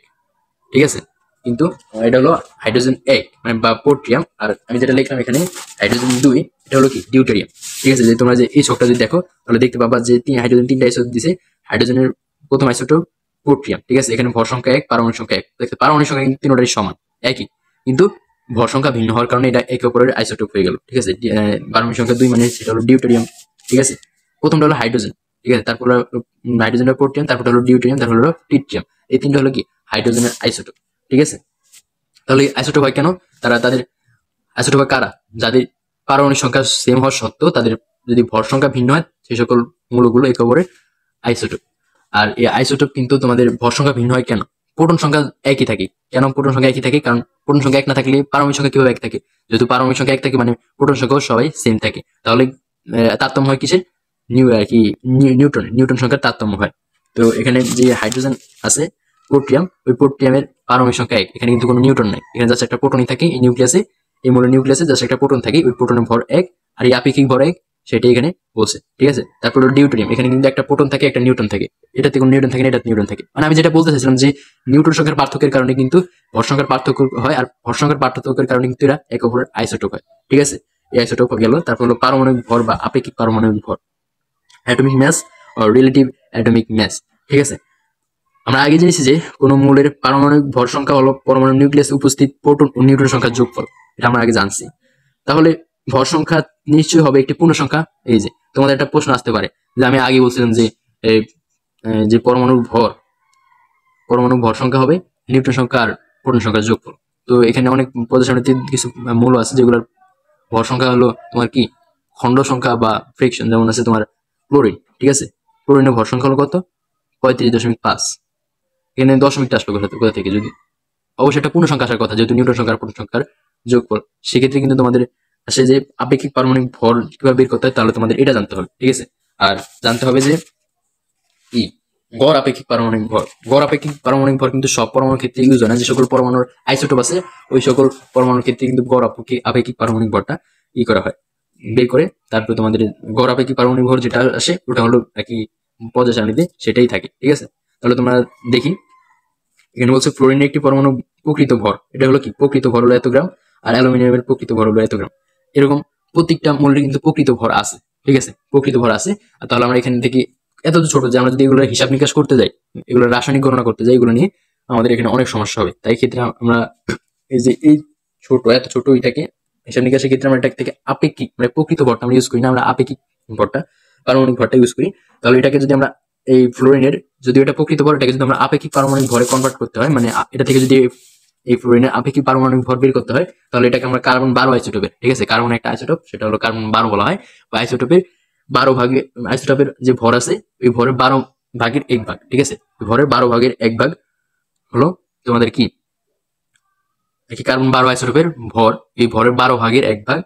ঠিক আছে। কিন্তু এটা হলো হাইড্রোজেন 1 মানে বা পোট্রিয়াম, আর আমি যেটা লিখলাম এখানে হাইড্রোজেন 2 এটা হলো কি ডিউটেরিয়াম, ঠিক আছে। যে তোমরা যে এই ছকটা যদি দেখো তাহলে দেখতে পাবা যে হাইড্রোজেন 3টা আইসোটোপ দিছে। হাইড্রোজেনের প্রথম আইসোটোপ পোট্রিয়াম, ঠিক আছে। এখানে ভর সংখ্যা 1 পারমাণবিক সংখ্যা 1, দেখতে পারমাণবিক সংখ্যা কিন্তু তিনটারই সমান একই, কিন্তু ভর সংখ্যা ভিন্ন হওয়ার কারণে এটা একে অপরের আইসোটোপ হয়ে গেল, ঠিক আছে। পারমাণবিক সংখ্যা 2 মানে সেটা হলো ডিউটেরিয়াম, ঠিক আছে। প্রথমটা হলো হাইড্রোজেন, ঠিক আছে। তারপর হাইড্রোজেনের পোট্রিয়াম, তারপর হলো ডিউটেরিয়াম, তারপর হলো ট্রিটিয়াম। এই তিনটা হলো কি হাইড্রোজেনের আইসোটোপ, ঠিক আছে। তাহলে আইসোটোপ হয় কেন, তাদের আইসোটোপ কারা, যাদের পারমাণবিক সংখ্যা সেম হওয়া সত্ত্বেও তাদের যদি ভর সংখ্যা ভিন্ন হয় সেই সকল মৌলগুলো একে অপরের আইসোটোপ। আর এই আইসোটোপ কিন্তু তোমাদের ভর সংখ্যা ভিন্ন হয় কেন, প্রোটন সংখ্যা একই থাকে। কেন প্রোটন সংখ্যা একই থাকে, কারণ প্রোটন সংখ্যা 1 না থাকলে পারমাণবিক সংখ্যা কিভাবে 1 থাকে, যেহেতু পারমাণবিক সংখ্যা 1 থাকে মানে প্রোটন সংখ্যাও সবাই সেম থাকে। তাহলে তারতম্য হয় কিসের, নিউটন সংখ্যার তারতম্য হয়। তো এখানে যে হাইড্রোজেন আছে পোট্রিয়াম, ওই পোট্রিয়ামের পারমাণবিক সংখ্যা 1, এখানে কিন্তু কোনো নিউটন নাই, এখানে জাস্ট একটা প্রোটনই থাকে এই নিউক্লিয়াসে, এই মৌলের নিউক্লিয়াসে জাস্ট একটা প্রোটন থাকে, ওই প্রোটনের ভর 1, আর এই আপেক্ষিক ভর 1, সেটাই এখানে বলছে, ঠিক আছে। তারপর ডিউটেরিয়াম, এখানে কিন্তু একটা প্রোটন থাকে একটা নিউট্রন থাকে, এটাতে কোনো নিউট্রন থাকে না, এটাতে নিউট্রন থাকে। মানে আমি যেটা বলতে চাইছিলাম যে নিউট্রন সংখ্যার পার্থক্যের কারণে কিন্তু ভর সংখ্যার পার্থক্য হয়, আর ভর সংখ্যার পার্থক্যের কারণে কিন্তু এরা একে অপরের আইসোটোপ হয়, ঠিক আছে। এই আইসোটোপ গেল। তারপর হলো পারমাণবিক ভর বা আপেক্ষিক পারমাণবিক ভর, অ্যাটমিক মাস ও রিলেটিভ অ্যাটমিক মাস, ঠিক আছে। আমরা আগে জেনেছি যে কোনো মৌলের পারমাণবিক ভর সংখ্যা হলো পরমাণু নিউক্লিয়াসে উপস্থিত প্রোটন ও নিউট্রন সংখ্যার যোগফল, এটা আমরা আগে জানছি। তাহলে ভর সংখ্যা নিশ্চয়ই হবে একটি পূর্ণ সংখ্যা। এই যে তোমাদের একটা প্রশ্ন আসতে পারে যে আমি আগে বলছিলাম যে যে পরমাণু ভর সংখ্যা হবে নিউট্রন সংখ্যা আর প্রোটন সংখ্যার যোগফল। তো এখানে অনেক পদার্থের কিছু মৌল আছে যেগুলোর ভর সংখ্যা হলো তোমার কি খণ্ড সংখ্যা বা ফ্রিকশন, যেমন আছে তোমার ক্লোরিন, ঠিক আছে। ক্লোরিনের ভর সংখ্যা হলো কত? 35.5। এখানে দশমিকটা আসলো কোথা থেকে? যদি অবশ্যই একটা পূর্ণ সংখ্যা আসার কথা, যেহেতু নিউটন সংখ্যা আর প্রোটন সংখ্যার যোগফল। সেক্ষেত্রে কিন্তু তোমাদের আসে যে আপেক্ষিক পারমাণবিক ভর কিভাবে বের করতে হয়, তাহলে তোমাদের এটা জানতে হবে, ঠিক আছে। আর জানতে হবে যে কি গড় আপেক্ষিক পারমাণবিক ভর। গড় আপেক্ষিক পারমাণবিক ভর কিন্তু সব পরমাণুর ক্ষেত্রে ইউজ হয় না। যে সকল পরমাণুর আইসোটোপ আছে ওই সকল পরমাণুর ক্ষেত্রে কিন্তু গড় আপেক্ষিক পারমাণবিক ভরটা করা হয়, বের করে তারপরে তোমাদের গড় আপেক্ষিক পারমাণবিক ভর যেটা আসে ওটা হলো একই পর্যায় সারণীতে সেটাই থাকে, ঠিক আছে। তাহলে তোমরা দেখি এখানে বলছে ফ্লোরিনের একটি পরমাণু প্রকৃত ভর, এটা হলো কি প্রকৃত ভর হলো এত গ্রাম, আর অ্যালুমিনিয়ামের প্রকৃত ভর হলো এত গ্রাম। এরকম প্রত্যেকটা মৌলের কিন্তু প্রকৃত ভর আছে, ঠিক আছে, প্রকৃত ভর আছে। আর তাহলে আমরা এখান থেকে এত ছোট যে আমরা যদি এগুলো হিসাব নিকাশ করতে যাই, এগুলো রাসায়নিক গণনা করতে যাই, এগুলো নিয়ে আমাদের এখানে অনেক সমস্যা হবে। তাই ক্ষেত্রে আমরা এই যে এই এত ছোট এটাকে হিসাব নিকাশের ক্ষেত্রে আমরা এটা থেকে আপেক্ষিক মানে প্রকৃত ভরটা আমরা ইউজ করি না, আমরা আপেক্ষিক ভরটা পারমাণবিক ভরটা ইউজ করি। তাহলে এটাকে যদি আমরা এই ফ্লোরিনের যদি এটা প্রকৃত ভর, এটাকে যদি আমরা আপেক্ষিক পারমাণবিক ভরে কনভার্ট করতে হয়, মানে এটা থেকে যদি এই ফ্লোরিনের আপেক্ষিক পারমাণবিক ভর বের করতে হয়, তাহলে এটাকে আমরা কার্বন 12 আইসোটোপের, ঠিক আছে, কার্বন একটা আইসোটোপ, সেটা হলো কার্বন 12 বলা হয়, বা আইসোটোপের 12 ভাগে, আইসোটোপের যে ভর আছে ওই ভরের 12 ভাগের 1 ভাগ, ঠিক আছে, ভরের 12 ভাগের 1 ভাগ হলো তোমাদের কি কার্বন 12 আইসোটোপের ভর। এই ভরের 12 ভাগের 1 ভাগ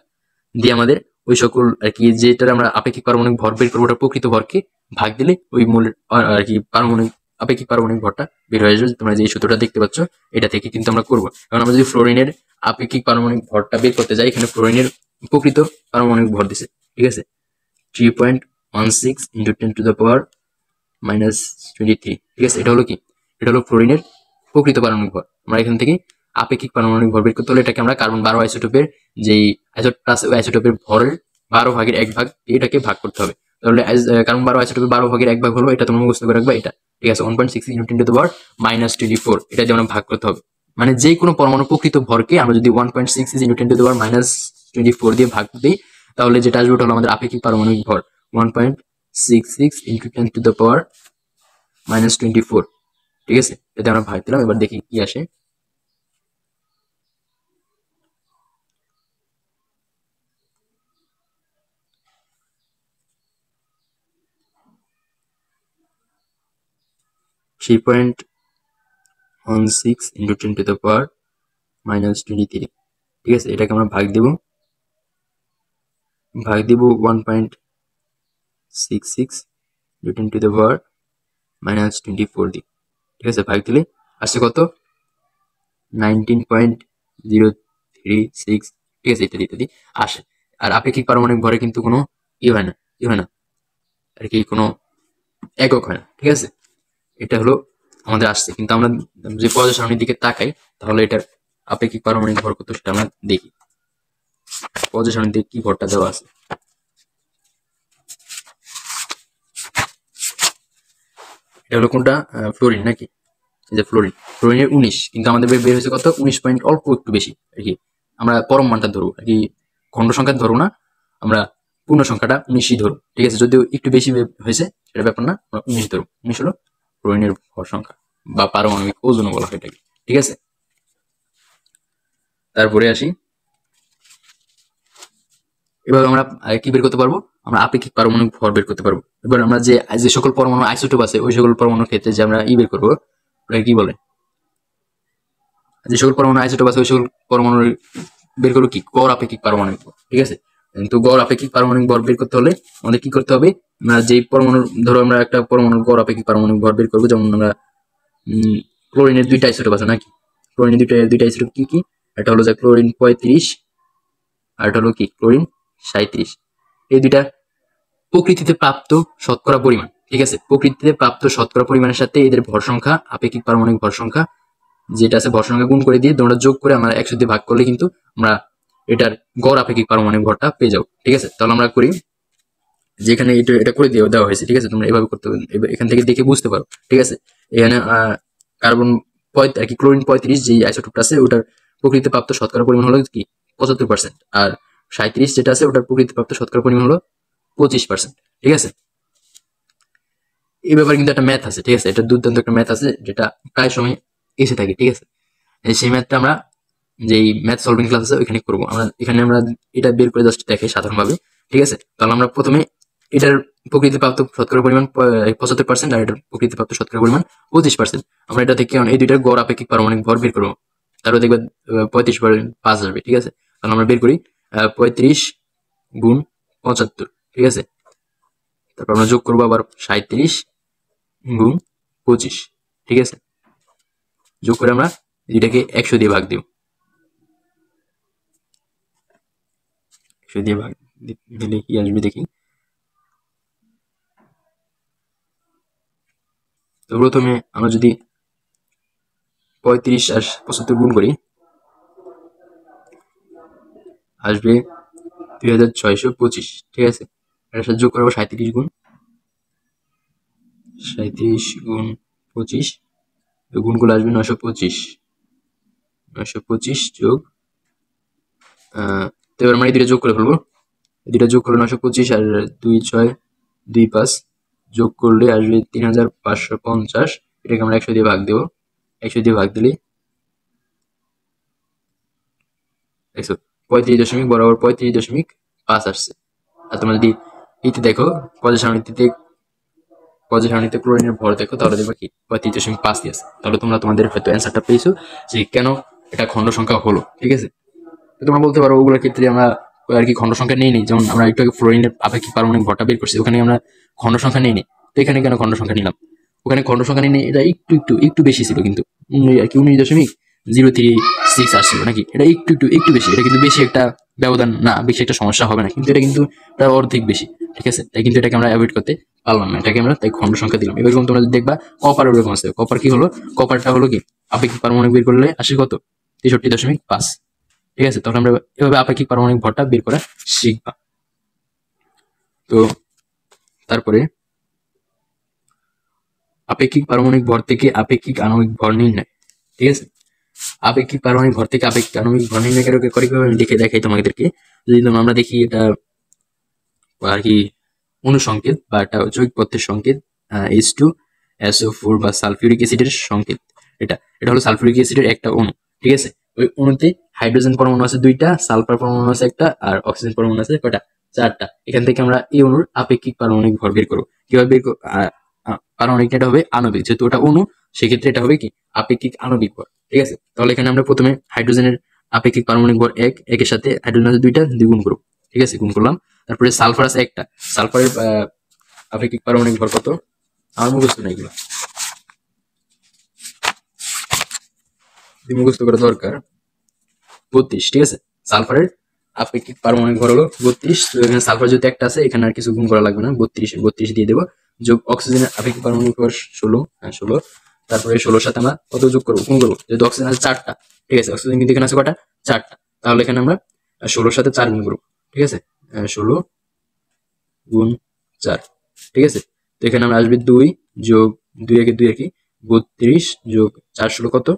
দিয়ে আমাদের ওই সকল আর কি যেটা আমরা আপেক্ষিক পারমাণবিক ভর বের করবো ওটা প্রকৃত ভরকে ভাগ দিলে ওই মূলের আর কি পারমাণবিক আপেক্ষিক পারমাণবিক ভরটা বের হয়ে যাবে। তোমরা যে সূত্রটা দেখতে পাচ্ছ এটা থেকে কিন্তু আমরা করবো। কারণ আমরা যদি ফ্লোরিনের আপেক্ষিক পারমাণবিক ভরটা বের করতে যাই, এখানে ফ্লোরিনের প্রকৃত পারমাণবিক ভর দিছে, ঠিক আছে, 3.16 ইন্টু 10⁻⁻23, ঠিক আছে। এটা হলো কি? এটা হলো ফ্লোরিনের প্রকৃত পারমাণবিক ভর। আমরা এখান থেকে আপেক্ষিক পারমাণবিক ভর বের করতে হলে এটাকে আমরা কার্বন 12 আইসোটোপের যেই আইসোটোপ আছে ওই আইসোটোপের ভরের 12 ভাগের 1 ভাগ এটাকে ভাগ করতে হবে। তাহলে কার্বন 12 আইসোটোপের 12 ভাগের 1 ভাগ হলো, এটা তোমরা মুখস্থ করে রাখবা এটা, ঠিক আছে, 1.6 ইন্টু 10⁻⁻24, এটা দিয়ে আমরা ভাগ করতে হবে। মানে যে কোনো পরমাণু প্রকৃত ভরকে আমরা যদি 1.6 ইন্টু 10⁻⁻24 দিয়ে ভাগ দিই, তাহলে যেটা আসবে ওটা হলো আমাদের আপেক্ষিক পারমাণবিক ভর 1.66 ইন্টু 10⁻⁻24, ঠিক আছে। এতে আমরা ভাগ দিলাম, এবার দেখি কি আসে। থ্রি পয়েন্ট 16 ইন্টু 10⁻⁻23, ঠিক আছে। এটাকে আমরা ভাগ দিব 1.66 ইন্টু 10⁻⁻24 দিয়ে, ঠিক আছে। ভাগ দিলে আসছে কত? 19.036, ঠিক আছে, ইত্যাদি ইত্যাদি আসে। আর আপেক্ষিক পারমাণবিক ভরে কিন্তু কোনো হয় না আর কি, কোনো একক হয় না, ঠিক আছে। এটা হলো আমাদের আসছে, কিন্তু আমরা যে পর্যায় সারণীর দিকে তাকাই তাহলে এটার আপেক্ষিক পারমাণবিক ভর কত সেটা আমরা দেখি। পর্যায় সারণীতে কি ভরটা দেওয়া আছে? এটা হলো কোনটা? ফ্লোরিন নাকি? এই যে ফ্লোরিনের 19, কিন্তু আমাদের বের হয়েছে কত? 19 পয়েন্ট, অল্প একটু বেশি আর কি। আমরা পরম মানটা ধরবো আর কি, খণ্ড সংখ্যা ধরবো না, আমরা পূর্ণ সংখ্যাটা 19ই ধরবো, ঠিক আছে। যদিও একটু বেশি হয়েছে সেটা ব্যাপার না, আমরা 19 ধরবো। 19 হলো ফ্লোরিনের ভর সংখ্যা বা পারমাণবিক ওজন বলা হয় এটাকে, ঠিক আছে। তারপরে আসি, এবার আমরা কি বের করতে পারবো? আমরা আপেক্ষিক পারমাণবিক ভর বের করতে পারবো। এবার আমরা যে সকল পরমাণু আইসোটোপ আছে ওই সকল পরমাণুর ক্ষেত্রে যে আমরা বের করবো, কি বলে, যে সকল পরমাণু আইসোটোপ আছে ওই সকল পরমাণু বের করবো কি গড় আপেক্ষিক পারমাণবিক ভর, ঠিক আছে। কিন্তু গড় আপেক্ষিক পারমাণবিক ভর বের করতে হলে আমাদের কি করতে হবে? আমরা যেই পরমাণু, ধরো আমরা একটা পরমাণুর গড় আপেক্ষিক পারমাণবিক ভর বের করবো, যেমন আমরা ক্লোরিনের 2টা আইসোটোপ আছে নাকি, ক্লোরিনের দুইটা আইসোটোপ কি কি? এটা হলো যে ক্লোরিন 35 আর এটা হলো কি ক্লোরিন 37। এই দুইটা প্রকৃতিতে প্রাপ্ত শতকরা পরিমাণ, ঠিক আছে, প্রকৃতিতে প্রাপ্ত শতকরা পরিমাণের সাথে এদের ভর সংখ্যা, আপেক্ষিক পারমাণবিক ভর সংখ্যা যেটা আছে ভর সংখ্যা গুণ করে দিয়ে তোমরা যোগ করে আমরা 100 দিয়ে ভাগ করলে কিন্তু আমরা এটার গড় আপেক্ষিক পারমাণবিক ভরটা পেয়ে যাবো। ঠিক আছে, তাহলে আমরা করি যেখানে এটা করে দেওয়া হয়েছে। ঠিক আছে, তোমরা এভাবে করতে এখান থেকে দেখে বুঝতে পারো। ঠিক আছে, এখানে কার্বন আর কি ক্লোরিন 35 যে আইসোটোপটা আছে ওটার প্রকৃতিতে প্রাপ্ত শতকরা পরিমাণ হলো কি 75%, আর 37 যেটা আছে ওটার প্রকৃতিতে প্রাপ্ত শতকরা পরিমাণ হলো 25%। ঠিক আছে, এই ব্যাপারে কিন্তু একটা ম্যাথ আছে। ঠিক আছে, এটা দুর্দান্ত একটা ম্যাথ আছে যেটা প্রায় সময় এসে থাকে। ঠিক আছে, সেই ম্যাথটা আমরা যেই ম্যাথ সলভিং ক্লাস আছে ওইখানে করবো। আমরা এটা বের করে জাস্ট দেখাই সাধারণভাবে। ঠিক আছে, তাহলে আমরা প্রথমে এটার প্রকৃতি প্রাপ্ত শতকরা পরিমাণ 75% আর এটার প্রকৃতি প্রাপ্ত শতকরা পরিমাণ 25%। আমরা এটা থেকে এই দুইটার গড় আপেক্ষিক পারমাণবিক ভর বের করবো। তারপর দেখবে 35/5 আসবে। ঠিক আছে, তাহলে আমরা বের করি 35 গুণ 75। ঠিক আছে, তারপর আমরা যোগ করবো আবার 37 গুণ 25। ঠিক আছে, যোগ করে আমরা এটাকে 100 দিয়ে ভাগ দিব। 100 দিয়ে ভাগ দিলে কি আসবে দেখি। তো প্রথমে আমরা যদি 35 আর 75 গুণ করি আসবে 2625। ঠিক আছে, এটার সাথে যোগ করবো 37 গুণ 25, গুণগুলো আসবে 925 যোগ তো এবার আমরা এই দুটো যোগ করে ফেলবো। দুটো যোগ করলে 925 আর 2625 যোগ করলে আসবে 3550। এটাকে আমরা 100 দিয়ে ভাগ দেবো। 100 দিয়ে ভাগ দিলে 35 বরাবর 35.5 আসছে। আর তোমরা যদি এইতে দেখো পর্যায় সারণীতে ক্লোরিনের ভর দেখো তাহলে দেখবে কি 35.5 দিয়ে আছে। তাহলে তোমরা তোমাদের হয়তো অ্যান্সারটা পেয়েছো যে কেন এটা খণ্ড সংখ্যা হলো। ঠিক আছে, তো তোমরা বলতে পারো ওগুলোর ক্ষেত্রে আমরা আর কি খণ্ড সংখ্যা নেই যেমন আমরা একটু আগে ফ্লোরিনের আপেক্ষিক পারমাণবিক ভরটা বের করছি ওখানে আমরা খণ্ড সংখ্যা নেই। তো এখানে কেন খণ্ড সংখ্যা নিলাম? ওখানে খণ্ড সংখ্যা নিয়ে এটা একটু বেশি ছিল, কিন্তু আর কি 19.036 আসছিল নাকি, এটা একটু বেশি। এটা কিন্তু বেশি একটা ব্যবধান না, বেশি একটা সমস্যা হবে না, কিন্তু এটা কিন্তু তার অর্ধেক বেশি। ঠিক আছে, তাই কিন্তু এটাকে আমরা অ্যাভয়েড করতে পারলাম না, এটাকে আমরা তাই খণ্ড সংখ্যা দিলাম। এরকম তোমরা দেখবা কপার ওরকম আছে। কপার কি হলো? কপারটা হলো কি আপেক্ষিক পারমাণবিক বের করলে আসে কত 63.5। ঠিক আছে, তাহলে আমরা এভাবে আপেক্ষিক পারমাণবিক ভরটা বের করা শিখবা। তো তারপরে আপেক্ষিক পারমাণবিক ভর থেকে আপেক্ষিক আণবিক ভর নির্ণয়। ঠিক আছে, আপেক্ষিক পারমাণবিক ভর থেকে আপেক্ষিক আণবিক ভর নির্ণয় করে আমি লিখে দেখাই তোমাদেরকে। যদি আমরা দেখি এটা আর কি অনুসংকেত বা একটা যৌগিক পদার্থের সংকেত H2SO4 বা সালফিউরিক অ্যাসিডের সংকেত। এটা হলো সালফিউরিক অ্যাসিডের একটা অণু। ঠিক আছে, ওই অণুতে হাইড্রোজেন পরমাণু আছে 2টা, সালফার পরমাণু আছে 1টা, আর অক্সিজেন পরমাণু আছে কয়টা? 4টা। এখান থেকে আমরা এই অণুর আপেক্ষিক পারমাণবিক ভর বের করবো। কিভাবে বের করবো? পারমাণবিক এটা হবে আণবিক, যেহেতু ওটা অণু সেক্ষেত্রে এটা হবে কি আপেক্ষিক আণবিক ভর। ঠিক আছে, তাহলে এখানে আমরা প্রথমে হাইড্রোজেনের আপেক্ষিক পারমাণবিক ভর 1, একের সাথে হাইড্রোজেন আছে 2টা, দ্বিগুণ করবো। ঠিক আছে, গুণ করলাম। তারপরে সালফার আছে 1টা, সালফারের আপেক্ষিক পারমাণবিক ভর কত? আমার মুখস্থ নাই, এগুলো মুখস্থ করা দরকার। 32। ঠিক আছে, সালফারের আপেক্ষিক পারমাণবিক ভর হলো 32। তো এখানে সালফার যেহেতু একটা আছে এখানে আর কিছু গুণ করা লাগবে না, 32 দিয়ে দেবো। যোগ অক্সিজেনের আপেক্ষিক পারমাণবিক ভর 16। তারপরে 16 সাথে আমরা কত যোগ করবো? গুণ করবো, যেহেতু অক্সিজেন আছে 4টা। ঠিক আছে, অক্সিজেন কিন্তু এখানে আছে কটা? 4টা। তাহলে এখানে আমরা 16 সাথে 4 গুণ করবো। ঠিক আছে, 16 গুণ 4। ঠিক আছে, তো এখানে আমরা আসবে 2 যোগ 2 একে 2 একই 32 যোগ 4 16 কত?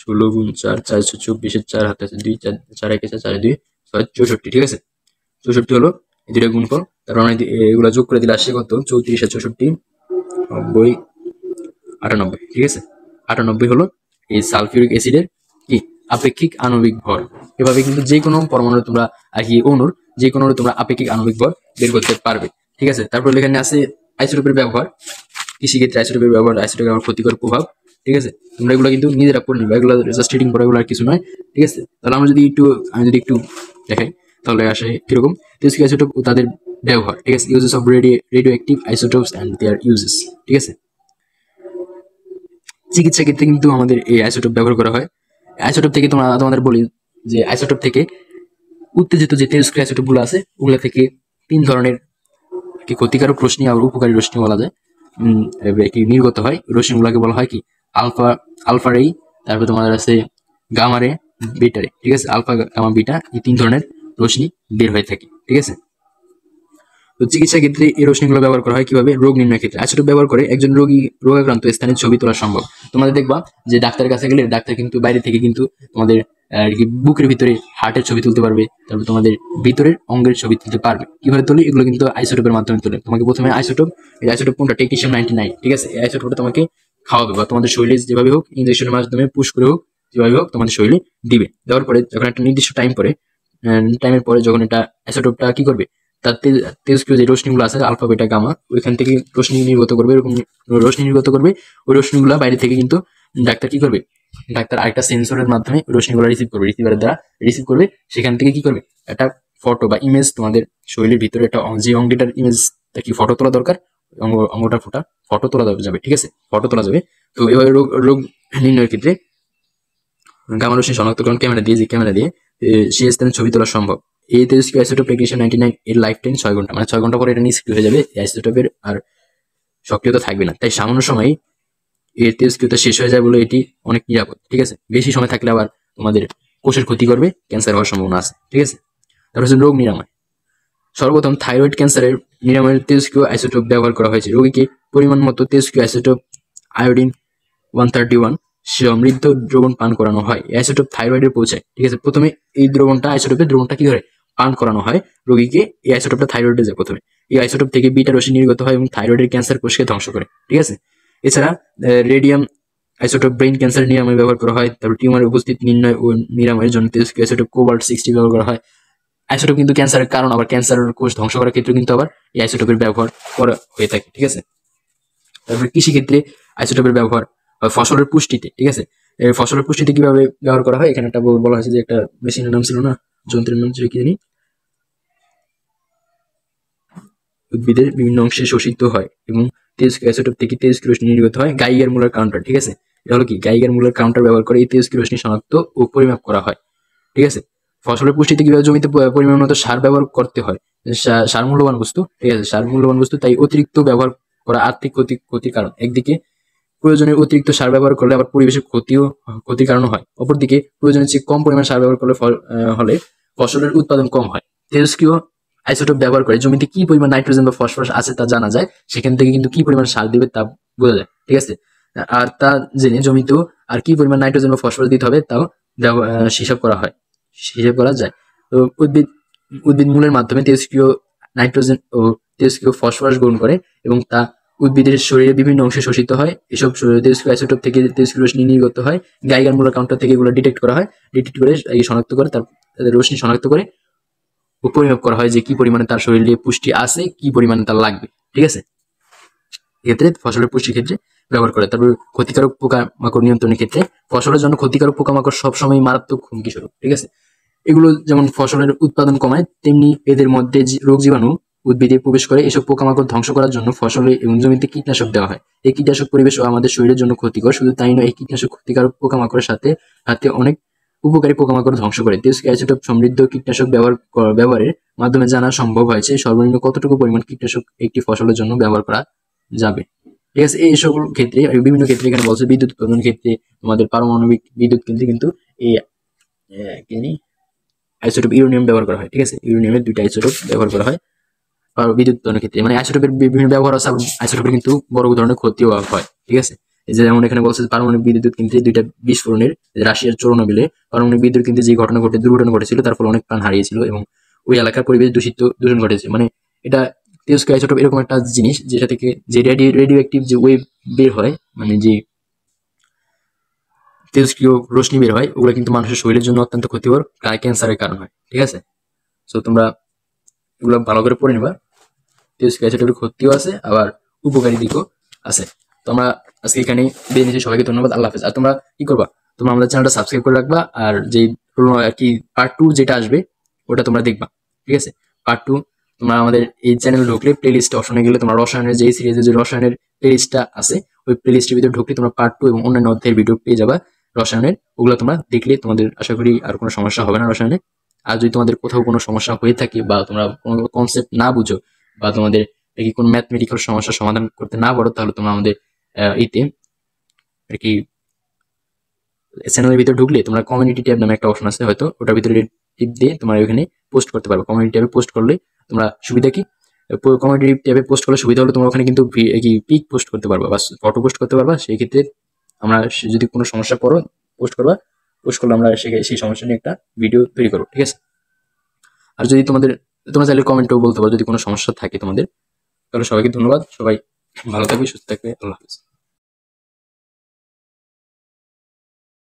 16 গুণ 4 424, 4 হাতে আছে 2, 4 একে 4, 4 2 6 64। ঠিক আছে, 64 হলো এই দুইটা গুণফল। তারপর আমরা এগুলো যোগ করে দিলে আসছে কত? 34 আর 64 90 98। ঠিক আছে, 98 হলো এই সালফিউরিক অ্যাসিডের কি আপেক্ষিক আণবিক ভর। এভাবে কিন্তু যে কোনো পরমাণু তোমরা আর কি অণুর যে কোনো তোমরা আপেক্ষিক আণবিক ভর বের করতে পারবে। ঠিক আছে, তারপর এখানে আছে আইসোটোপের ব্যবহার। কৃষিক্ষেত্রে আইসোটোপের ব্যবহার, আইসোটোপের ক্ষতিকর প্রভাব। ঠিক আছে, তোমরা এগুলো কিন্তু নিজেরা পড়ে নিবে, এগুলো জাস্ট রিডিং পড়া, এগুলো আর কিছু নয়। ঠিক আছে, তাহলে আমি যদি একটু দেখাই তাহলে আসে কিরকম আইসোটোপ ও তাদের ব্যবহার। ঠিক আছে, uses of radioactive isotopes and their uses. ঠিক আছে, চিকিৎসা ক্ষেত্রে কিন্তু আমাদের এই আইসোটোপ ব্যবহার করা হয়। আইসোটোপ থেকে তোমাদের বলি যে আইসোটোপ থেকে উত্তেজিত যে তেজস্ক্রিয় আইসোটোপ গুলো আছে ওগুলো থেকে তিন ধরনের কি ক্ষতিকারক রশ্মি আর উপকারী রশ্মি বলা যায় কি নির্গত হয়। রশ্মিগুলোকে বলা হয় কি আলফা আলফা রে, তারপর তোমাদের আছে গামা রে, বিটা রে। ঠিক আছে, আলফা গামা বিটা এই তিন ধরনের রশ্মি বের হয়ে থাকে। ঠিক আছে, তো চিকিৎসা ক্ষেত্রে এই রশ্মিগুলো ব্যবহার করা হয় কিভাবে? রোগ নির্ণয়ের ক্ষেত্রে আইসোটোপ ব্যবহার করে একজন রোগাক্রান্ত স্থানের ছবি তোলা সম্ভব। তোমাদের দেখবা যে ডাক্তারের কাছে গেলে ডাক্তার কিন্তু বাইরে থেকে কিন্তু তোমাদের আর কি বুকের ভিতরে হার্টের ছবি তুলতে পারবে, তারপর তোমাদের ভিতরের অঙ্গের ছবি তুলতে পারবে। কিভাবে তোলে? এগুলো কিন্তু আইসোটোপের মাধ্যমে তোলে। তোমাকে প্রথমে এই আইসোটোপ কোনটা? টেকনিশিয়াম 99। ঠিক আছে, এই আইসোটোপটা তোমাকে খাওয়াবে বা তোমাদের শরীরে যেভাবে হোক ইঞ্জেকশনের মাধ্যমে পুশ করে হোক যেভাবে হোক তোমাদের শরীরে দিবে। দেওয়ার পরে যখন একটা নির্দিষ্ট টাইমের পরে যখন এটা আইসোটোপটা কি করবে, তার তেজস্ক্রিয় যে রশ্মিগুলো আছে আলফা বিটা গামা, ওইখান থেকে রশ্মি নির্গত করবে। এরকম রশ্মি নির্গত করবে, ওই রশ্মিগুলো বাইরে থেকে কিন্তু ডাক্তার কি করবে, ডাক্তার আরেকটা সেন্সরের মাধ্যমে ওই রশ্মিগুলো রিসিভ করবে, রিসিভারের দ্বারা রিসিভ করবে। সেখান থেকে কি করবে, একটা ফটো বা ইমেজ তোমাদের শরীরের ভিতরে একটা যে অঙ্গটার ইমেজ কি ফটো তোলা দরকার, অঙ্গটার ফটো তোলা যাবে। ঠিক আছে, ফটো তোলা যাবে। তো এভাবে রোগ রোগ নির্ণয়ের ক্ষেত্রে গামা রশ্মি শনাক্তকরণ ক্যামেরা দিয়ে সেই স্থানে ছবি তোলা সম্ভব। এই তেজস্ক্রিয় আইসোটোপ টেকনিশিয়াম 99 এর লাইফ টাইম 6 ঘন্টা, মানে 6 ঘন্টা পরে এটা নিষ্ক্রিয় হয়ে যাবে। এই আইসোটোপের আর সক্রিয়তা থাকবে না। তাই সামান্য সময় এর তেজস্ক্রিয়তা শেষ হয়ে যায় বলে এটি অনেক নিরাপদ। ঠিক আছে, বেশি সময় থাকলে আবার তোমাদের কোষের ক্ষতি করবে, ক্যান্সার হওয়ার সম্ভাবনা আছে। ঠিক আছে, তারপর হচ্ছে রোগ নিরাময়। সর্বপ্রথম থাইরয়েড ক্যান্সারের নিরাময়ের তেজস্ক্রিয় আইসোটোপ ব্যবহার করা হয়েছে। রোগীকে পরিমাণ মতো তেজস্ক্রিয় আইসোটোপ আয়োডিন 131 সমৃদ্ধ দ্রবণ পান করানো হয়। এই আইসোটোপ থাইরয়েডে পৌঁছায়। ঠিক আছে, প্রথমে এই আইসোটোপের দ্রবণটা কি করে পান করানো হয় রোগীকে। এই আইসোটোপটা থাইরয়েডে যায় প্রথমে। এই আইসোটোপ থেকে বিটা রশ্মি নির্গত হয় এবং থাইরয়েডের ক্যান্সার কোষকে ধ্বংস করে। ঠিক আছে, এছাড়া রেডিয়াম আইসোটোপ ব্রেন ক্যান্সার নিরাময় ব্যবহার করা হয়। তারপর টিউমারের উপস্থিত নির্ণয় ও নিরাময়ের জন্য তেজস্ক্রিয় আইসোটোপ কোবাল্ট 60 ব্যবহার করা হয়। আইসোটোপ কিন্তু ক্যান্সারের কারণ, আবার ক্যান্সারের কোষ ধ্বংস করার ক্ষেত্রে কিন্তু আবার এই আইসোটোপের ব্যবহার করা হয়ে থাকে। ঠিক আছে, তারপরে কৃষিক্ষেত্রে আইসোটোপের ব্যবহার ফসলের পুষ্টিতে। ঠিক আছে, ফসলের পুষ্টিতে কিভাবে ব্যবহার করা হয়, এখানে একটা বলা হয়েছে যে একটা মেশিনের নাম ছিল না, যন্ত্রের নাম ছিল কি জানি, উদ্ভিদের বিভিন্ন অংশে শোষিত হয় এবং তেজস্ক্রিয় আইসোটোপ থেকে তেজস্ক্রিয় রশ্মি নির্গত হয়। গাইগার মুলার কাউন্টার। ঠিক আছে, এটা হলো কি গাইগার মুলার কাউন্টার ব্যবহার করে এই তেজস্ক্রিয় রশ্মি শনাক্ত ও পরিমাপ করা হয়। ঠিক আছে, ফসলের পুষ্টিতে কিভাবে জমিতে পরিমাণ মতো সার ব্যবহার করতে হয়। সার মূল্যবান বস্তু। ঠিক আছে, সার মূল্যবান বস্তু, তাই অতিরিক্ত ব্যবহার করা আর্থিক ক্ষতির কারণ। একদিকে প্রয়োজনের অতিরিক্ত সার ব্যবহার করলে আবার পরিবেশের ক্ষতির কারণ হয়। অপরদিকে প্রয়োজনের চেয়ে কম পরিমাণ সার ব্যবহার করলে হলে ফসলের উৎপাদন কম হয়। তেজস্ক্রিয় আইসোটোপ ব্যবহার করে জমিতে কি পরিমাণ নাইট্রোজেন বা ফসফরাস আছে তা জানা যায়। সেখান থেকে কিন্তু কি পরিমাণ সার দিবে তা বোঝা যায়। ঠিক আছে, আর তা জেনে জমিতেও আর কি পরিমাণ নাইট্রোজেন বা ফসফরাস দিতে হবে তাও হিসাব করা যায়। তো উদ্ভিদ মূলের মাধ্যমে তেজস্ক্রিয় নাইট্রোজেন ও তেজস্ক্রিয় ফসফরাস গ্রহণ করে এবং তা উদ্ভিদের শরীরের বিভিন্ন অংশে শোষিত হয়। এসব তেজস্ক্রিয় আইসোটোপ থেকে তেজস্ক্রিয় রশ্মি নির্গত হয়। গাইগার মুলার কাউন্টার থেকে এগুলো ডিটেক্ট করা হয়। ডিটেক্ট করে শনাক্ত করে তাদের রশ্মি শনাক্ত করে পরিমাপ করা হয় যে কি পরিমাণে তার শরীরে পুষ্টি আছে, কি পরিমাণে তার লাগবে। ঠিক আছে, এক্ষেত্রে ফসলের পুষ্টির ক্ষেত্রে ব্যবহার করে। তারপর ক্ষতিকারক পোকামাকড় নিয়ন্ত্রণের ক্ষেত্রে ফসলের জন্য ক্ষতিকারক পোকামাকড় সবসময় মারাত্মক হুমকি স্বরূপ। ঠিক আছে, এগুলো যেমন ফসলের উৎপাদন কমায়, তেমনি এদের মধ্যে রোগ জীবাণু উদ্ভিদে প্রবেশ করে। এসব পোকামাকড় ধ্বংস করার জন্য ফসলে এবং জমিতে কীটনাশক দেওয়া হয়। এই কীটনাশক পরিবেশ ও আমাদের শরীরের জন্য ক্ষতিকর। শুধু তাই নয়, এই কীটনাশক ক্ষতিকারক পোকামাকড়ের সাথে অনেক উপকারী পোকামাকড় ধ্বংস করে। তেজস্ক্রিয় আইসোটোপ সমৃদ্ধ কীটনাশক ব্যবহারের মাধ্যমে জানা সম্ভব হয়েছে সর্বনিম্ন কতটুকু পরিমাণ কীটনাশক একটি ফসলের জন্য ব্যবহার করা যাবে। ঠিক আছে, এই সকল ক্ষেত্রে বিভিন্ন ক্ষেত্রে এখানে বলছে বিদ্যুৎ উৎপাদন ক্ষেত্রে তোমাদের পারমাণবিক বিদ্যুৎ কিন্তু এই আইসোটোপ ইউরেনিয়াম ব্যবহার করা হয়। ঠিক আছে, ইউরেনিয়ামের 2টা আইসোটোপ ব্যবহার করা হয় আর বিদ্যুৎ উৎপাদনের ক্ষেত্রে। মানে আইসোটোপের বিভিন্ন ব্যবহার আছে, আইসোটোপের কিন্তু বড় ধরনের ক্ষতিও হয়। ঠিক আছে, এই যে যেমন এখানে বলছে পারমাণবিক বিদ্যুৎ কেন্দ্রে 2টা বিস্ফোরণের রাশিয়ার চোরনোবিলে পারমাণবিক বিদ্যুৎ কেন্দ্রে যে দুর্ঘটনা ঘটেছিল তার ফলে অনেক প্রাণ হারিয়েছিল এবং ওই এলাকার পরিবেশ দূষণ ঘটেছে। মানে এটা তেজস্ক্রিয় আইসোটোপ এরকম একটা জিনিস যেটা থেকে যে রেডিও অ্যাক্টিভ যে ওয়েভ বের হয়, মানে যে তেজস্ক্রিয় রশ্মি বের হয়, ওগুলো কিন্তু মানুষের শরীরের জন্য অত্যন্ত ক্ষতিকর, ক্যান্সারের কারণ হয়। ঠিক আছে, সো তোমরা এগুলো ভালো করে পড়ে নেবা। তেজস্ক্রিয় আইসোটোপের ক্ষতিও আছে আবার উপকারী দিকও আছে। তো আমরা আজকে এখানে বিদায় নিচ্ছি। সবাইকে ধন্যবাদ, আল্লাহ হাফেজ। আর তোমরা কি করবা, তোমরা আমাদের চ্যানেলটা সাবস্ক্রাইব করে রাখবা আর যে কি পার্ট 2 যেটা আসবে ওটা তোমরা দেখবা। ঠিক আছে, পার্ট 2 তোমরা আমাদের এই চ্যানেলে ঢুকলে প্লে লিস্ট অপশনে গেলে তোমরা রসায়নের যে সিরিজের যে রসায়নের প্লে লিস্টটা আছে ওই প্লে লিস্টের ভিতরে ঢুকলে তোমরা পার্ট 2 এবং অন্যান্য অধ্যায়ের ভিডিও পেয়ে যাবা রসায়নের। ওগুলো তোমরা দেখলে তোমাদের আশা করি আর কোনো সমস্যা হবে না রসায়নে। আর যদি তোমাদের কোথাও কোনো সমস্যা হয়ে থাকে বা তোমরা কোনো কনসেপ্ট না বুঝো বা তোমাদের কি কোনো ম্যাথমেটিক্যাল সমস্যার সমাধান করতে না পারো, তাহলে তোমরা আমাদের ইতে আর কি চ্যানেলের ভিতরে ঢুকলে তোমরা কমিউনিটি ট্যাব নামে একটা অপশন আছে, হয়তো ওটার ভিতরে টিপ দিয়ে তোমরা ওখানে পোস্ট করতে পারবে। কমিউনিটি ট্যাবে পোস্ট করলে তোমরা সুবিধা কি, কমিউনিটি ট্যাবে পোস্ট করলে সুবিধা হলো তোমরা ওখানে কিন্তু কি পিক পোস্ট করতে পারবা বা ফটো পোস্ট করতে পারবা। সেই ক্ষেত্রে আমরা যদি কোনো সমস্যা পড়ো পোস্ট করবা, পোস্ট করলে আমরা সেই সমস্যা নিয়ে একটা ভিডিও তৈরি করবো, ঠিক আছে। আর যদি তোমরা চাইলে কমেন্টেও বলতে পারো যদি কোনো সমস্যা থাকে তোমাদের। তাহলে সবাইকে ধন্যবাদ, সবাই ভালো থাকবে, সুস্থ থাকবে, আল্লাহ হাফিজ।